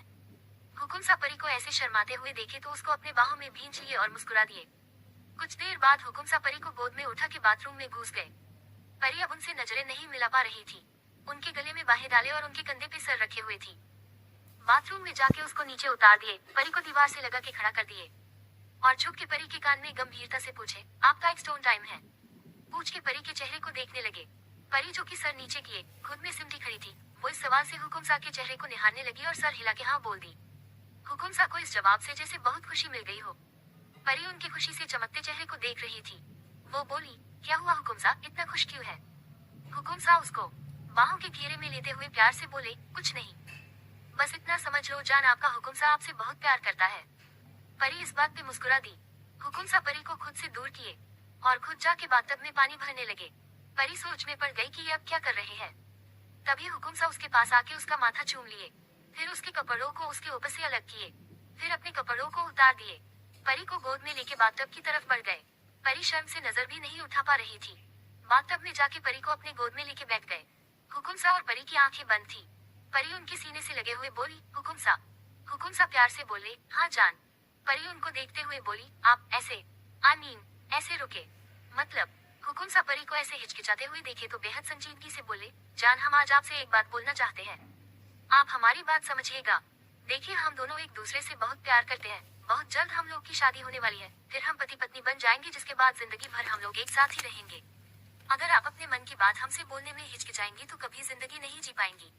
हुकुमसा परी को ऐसे शर्माते हुए देखे तो उसको अपने बाहों में भींच लिए और मुस्कुरा दिए। कुछ देर बाद हुकुमसा परी को गोद में उठा के बाथरूम में घुस गए। परी अब उनसे नजरें नहीं मिला पा रही थी। उनके गले में बाहें डाले और उनके कंधे पे सर रखे हुए थी। बाथरूम में जाके उसको नीचे उतार दिए, परी को दीवार से लगा के खड़ा कर दिए और झुक के परी के कान में गंभीरता से पूछे, आपका एक स्टोन टाइम है? पूछ के परी के चेहरे को देखने लगे। परी जो कि सर नीचे किए खुद में सिमटी खड़ी थी, वो इस सवाल से हुकुमसा के चेहरे को निहारने लगी और सर हिला के हाँ बोल दी। हुकुमसा को इस जवाब से जैसे बहुत खुशी मिल गई हो। परी उनकी खुशी से चमकते चेहरे को देख रही थी। वो बोली, क्या हुआ हुकुमसा, इतना खुश क्यों है? हुकुमसा उसको बाहों के घेरे में लेते हुए प्यार से बोले, कुछ नहीं, बस इतना समझ लो जान आपका हुकुमसा आपसे बहुत प्यार करता है। परी इस बात पे मुस्कुरा दी। हुकुमसा परी को खुद से दूर किए और खुद जाके बाथटब में पानी भरने लगे। परी सोच में पड़ गई कि ये अब क्या कर रहे हैं। तभी हुकुमसा उसके पास आके उसका माथा चूम लिए, फिर उसके कपड़ों को उसके ऊपर से अलग किए, फिर अपने कपड़ों को उतार दिए। परी को गोद में लेके बाथटब की तरफ बढ़ गए। परी शर्म से नजर भी नहीं उठा पा रही थी। बाथटब में जाके परी को अपने गोद में लेके बैठ गए। हुकुमसा और परी की आंखें बंद थी। परी उनके सीने से लगे हुए बोली, हुकुमसा। हुकुमसा प्यार से बोले, हाँ जान। परी उनको देखते हुए बोली, आप ऐसे ऐसे रुके मतलब? हुकुमसा परी को ऐसे हिचकिचाते हुए देखे तो बेहद संजीदगी से बोले, जान हम आज आपसे एक बात बोलना चाहते हैं। आप हमारी बात समझिएगा। देखिए हम दोनों एक दूसरे से बहुत प्यार करते हैं। बहुत जल्द हम लोग की शादी होने वाली है, फिर हम पति पत्नी बन जाएंगे, जिसके बाद जिंदगी भर हम लोग एक साथ ही रहेंगे। अगर आप अपने मन की बात हमसे बोलने में हिचकिचाएंगी तो कभी जिंदगी नहीं जी पाएंगी।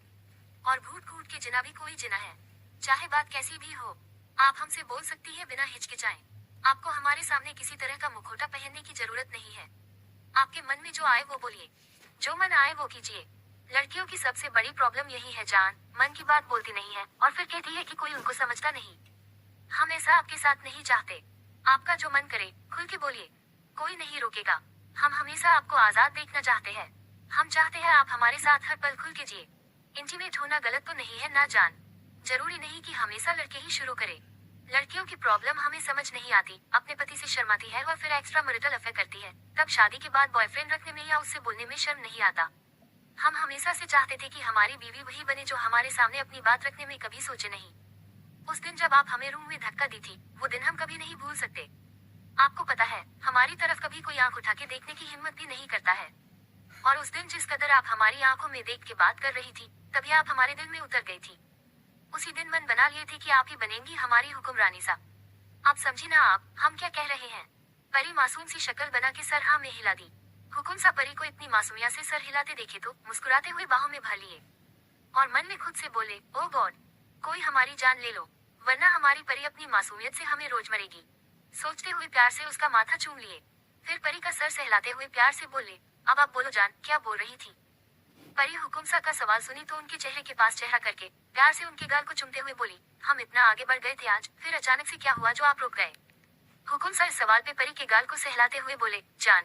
और घूट घूट के जिना भी कोई जिना है, चाहे बात कैसी भी हो, आप हमसे बोल सकती है बिना हिचकिचाए। आपको हमारे सामने किसी तरह का मुखौटा पहनने की जरूरत नहीं है। आपके मन में जो आए वो बोलिए, जो मन आए वो कीजिए। लड़कियों की सबसे बड़ी प्रॉब्लम यही है जान, मन की बात बोलती नहीं है और फिर कहती है कि कोई उनको समझता नहीं। हम ऐसा आपके साथ नहीं चाहते। आपका जो मन करे खुल के बोलिए, कोई नहीं रोकेगा। हम हमेशा आपको आजाद देखना चाहते हैं। हम चाहते हैं आप हमारे साथ हर पल खुल के जिए। इंटीमेट होना गलत तो नहीं है ना जान। जरूरी नहीं कि हमेशा लड़के ही शुरू करे। लड़कियों की प्रॉब्लम हमें समझ नहीं आती, अपने पति से शर्माती है और फिर एक्स्ट्रा मैरिटल अफेयर करती है, तब शादी के बाद बॉयफ्रेंड रखने में या उससे बोलने में शर्म नहीं आता। हम हमेशा से चाहते थे कि हमारी बीवी वही बने जो हमारे सामने अपनी बात रखने में कभी सोचे नहीं। उस दिन जब आप हमें रूम में धक्का दी थी, वो दिन हम कभी नहीं भूल सकते। आपको पता है, हमारी तरफ कभी कोई आंख उठा के देखने की हिम्मत भी नहीं करता है। और उस दिन जिस कदर आप हमारी आंखों में देख के बात कर रही थी, तभी आप हमारे दिल में उतर गई थी। उसी दिन मन बना लिए थे कि आप ही बनेंगी हमारी हुक्मरानी सा। आप समझी ना आप हम क्या कह रहे हैं। परी मासूम सी शक्ल बना के सर हाँ में हिला दी। हुकुम सा परी को इतनी मासूमिया से सर हिलाते देखे तो मुस्कुराते हुए बाहों में भर लिए और मन में खुद से बोले, ओ गॉड, कोई हमारी जान ले लो, वरना हमारी परी अपनी मासूमियत से हमें रोज मरेगी। सोचते हुए प्यार से उसका माथा चूम लिए। फिर परी का सर सहलाते हुए प्यार से बोले, अब आप बोलो जान, क्या बोल रही थी। परी हुकुमसा का सवाल सुनी तो उनके चेहरे के पास चेहरा करके प्यार से उनके गाल को चूमते हुए बोली, हम इतना आगे बढ़ गए थे आज, फिर अचानक से क्या हुआ जो आप रुक गए। हुकुमसा इस सवाल पे परी के गाल को सहलाते हुए बोले, जान,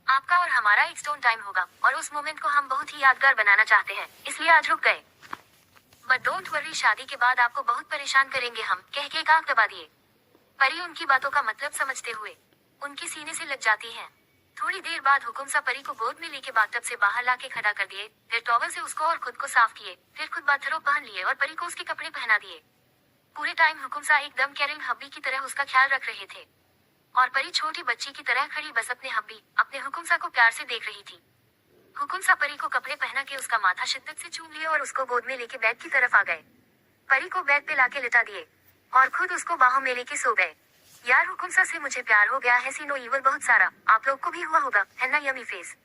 आपका और हमारा एक स्टोन टाइम होगा और उस मोमेंट को हम बहुत ही यादगार बनाना चाहते हैं, इसलिए आज रुक गए। बट डोंट वरी, शादी के बाद आपको बहुत परेशान करेंगे हम, कह के कान दबा दिए। परी उनकी बातों का मतलब समझते हुए उनके सीने से लग जाती है। थोड़ी देर बाद हुकुमसा परी को गोद में लेके बाथटब से बाहर लाके खड़ा कर दिए, फिर टॉवल से उसको और खुद को साफ किए, फिर खुद बाथरोब पहन लिए और परी को उसके कपड़े पहना दिए। पूरे टाइम हुकुमसा एकदम केयरिंग हब्बी की तरह उसका ख्याल रख रहे थे और परी छोटी बच्ची की तरह खड़ी बस अपने हब्बी, अपने हुकुमसा को प्यार से देख रही थी। हुकुमसा परी को कपड़े पहना के उसका माथा शिद्दत से चूम लिए और उसको गोद में लेके बेड की तरफ आ गए। परी को बेड पे लाके लिटा दिए और खुद उसको बाहों में लेके सो गए। यार हुकुमसा से मुझे प्यार हो गया है, सी नो इवल बहुत सारा। आप लोग को भी हुआ होगा, है ना यमी फेस।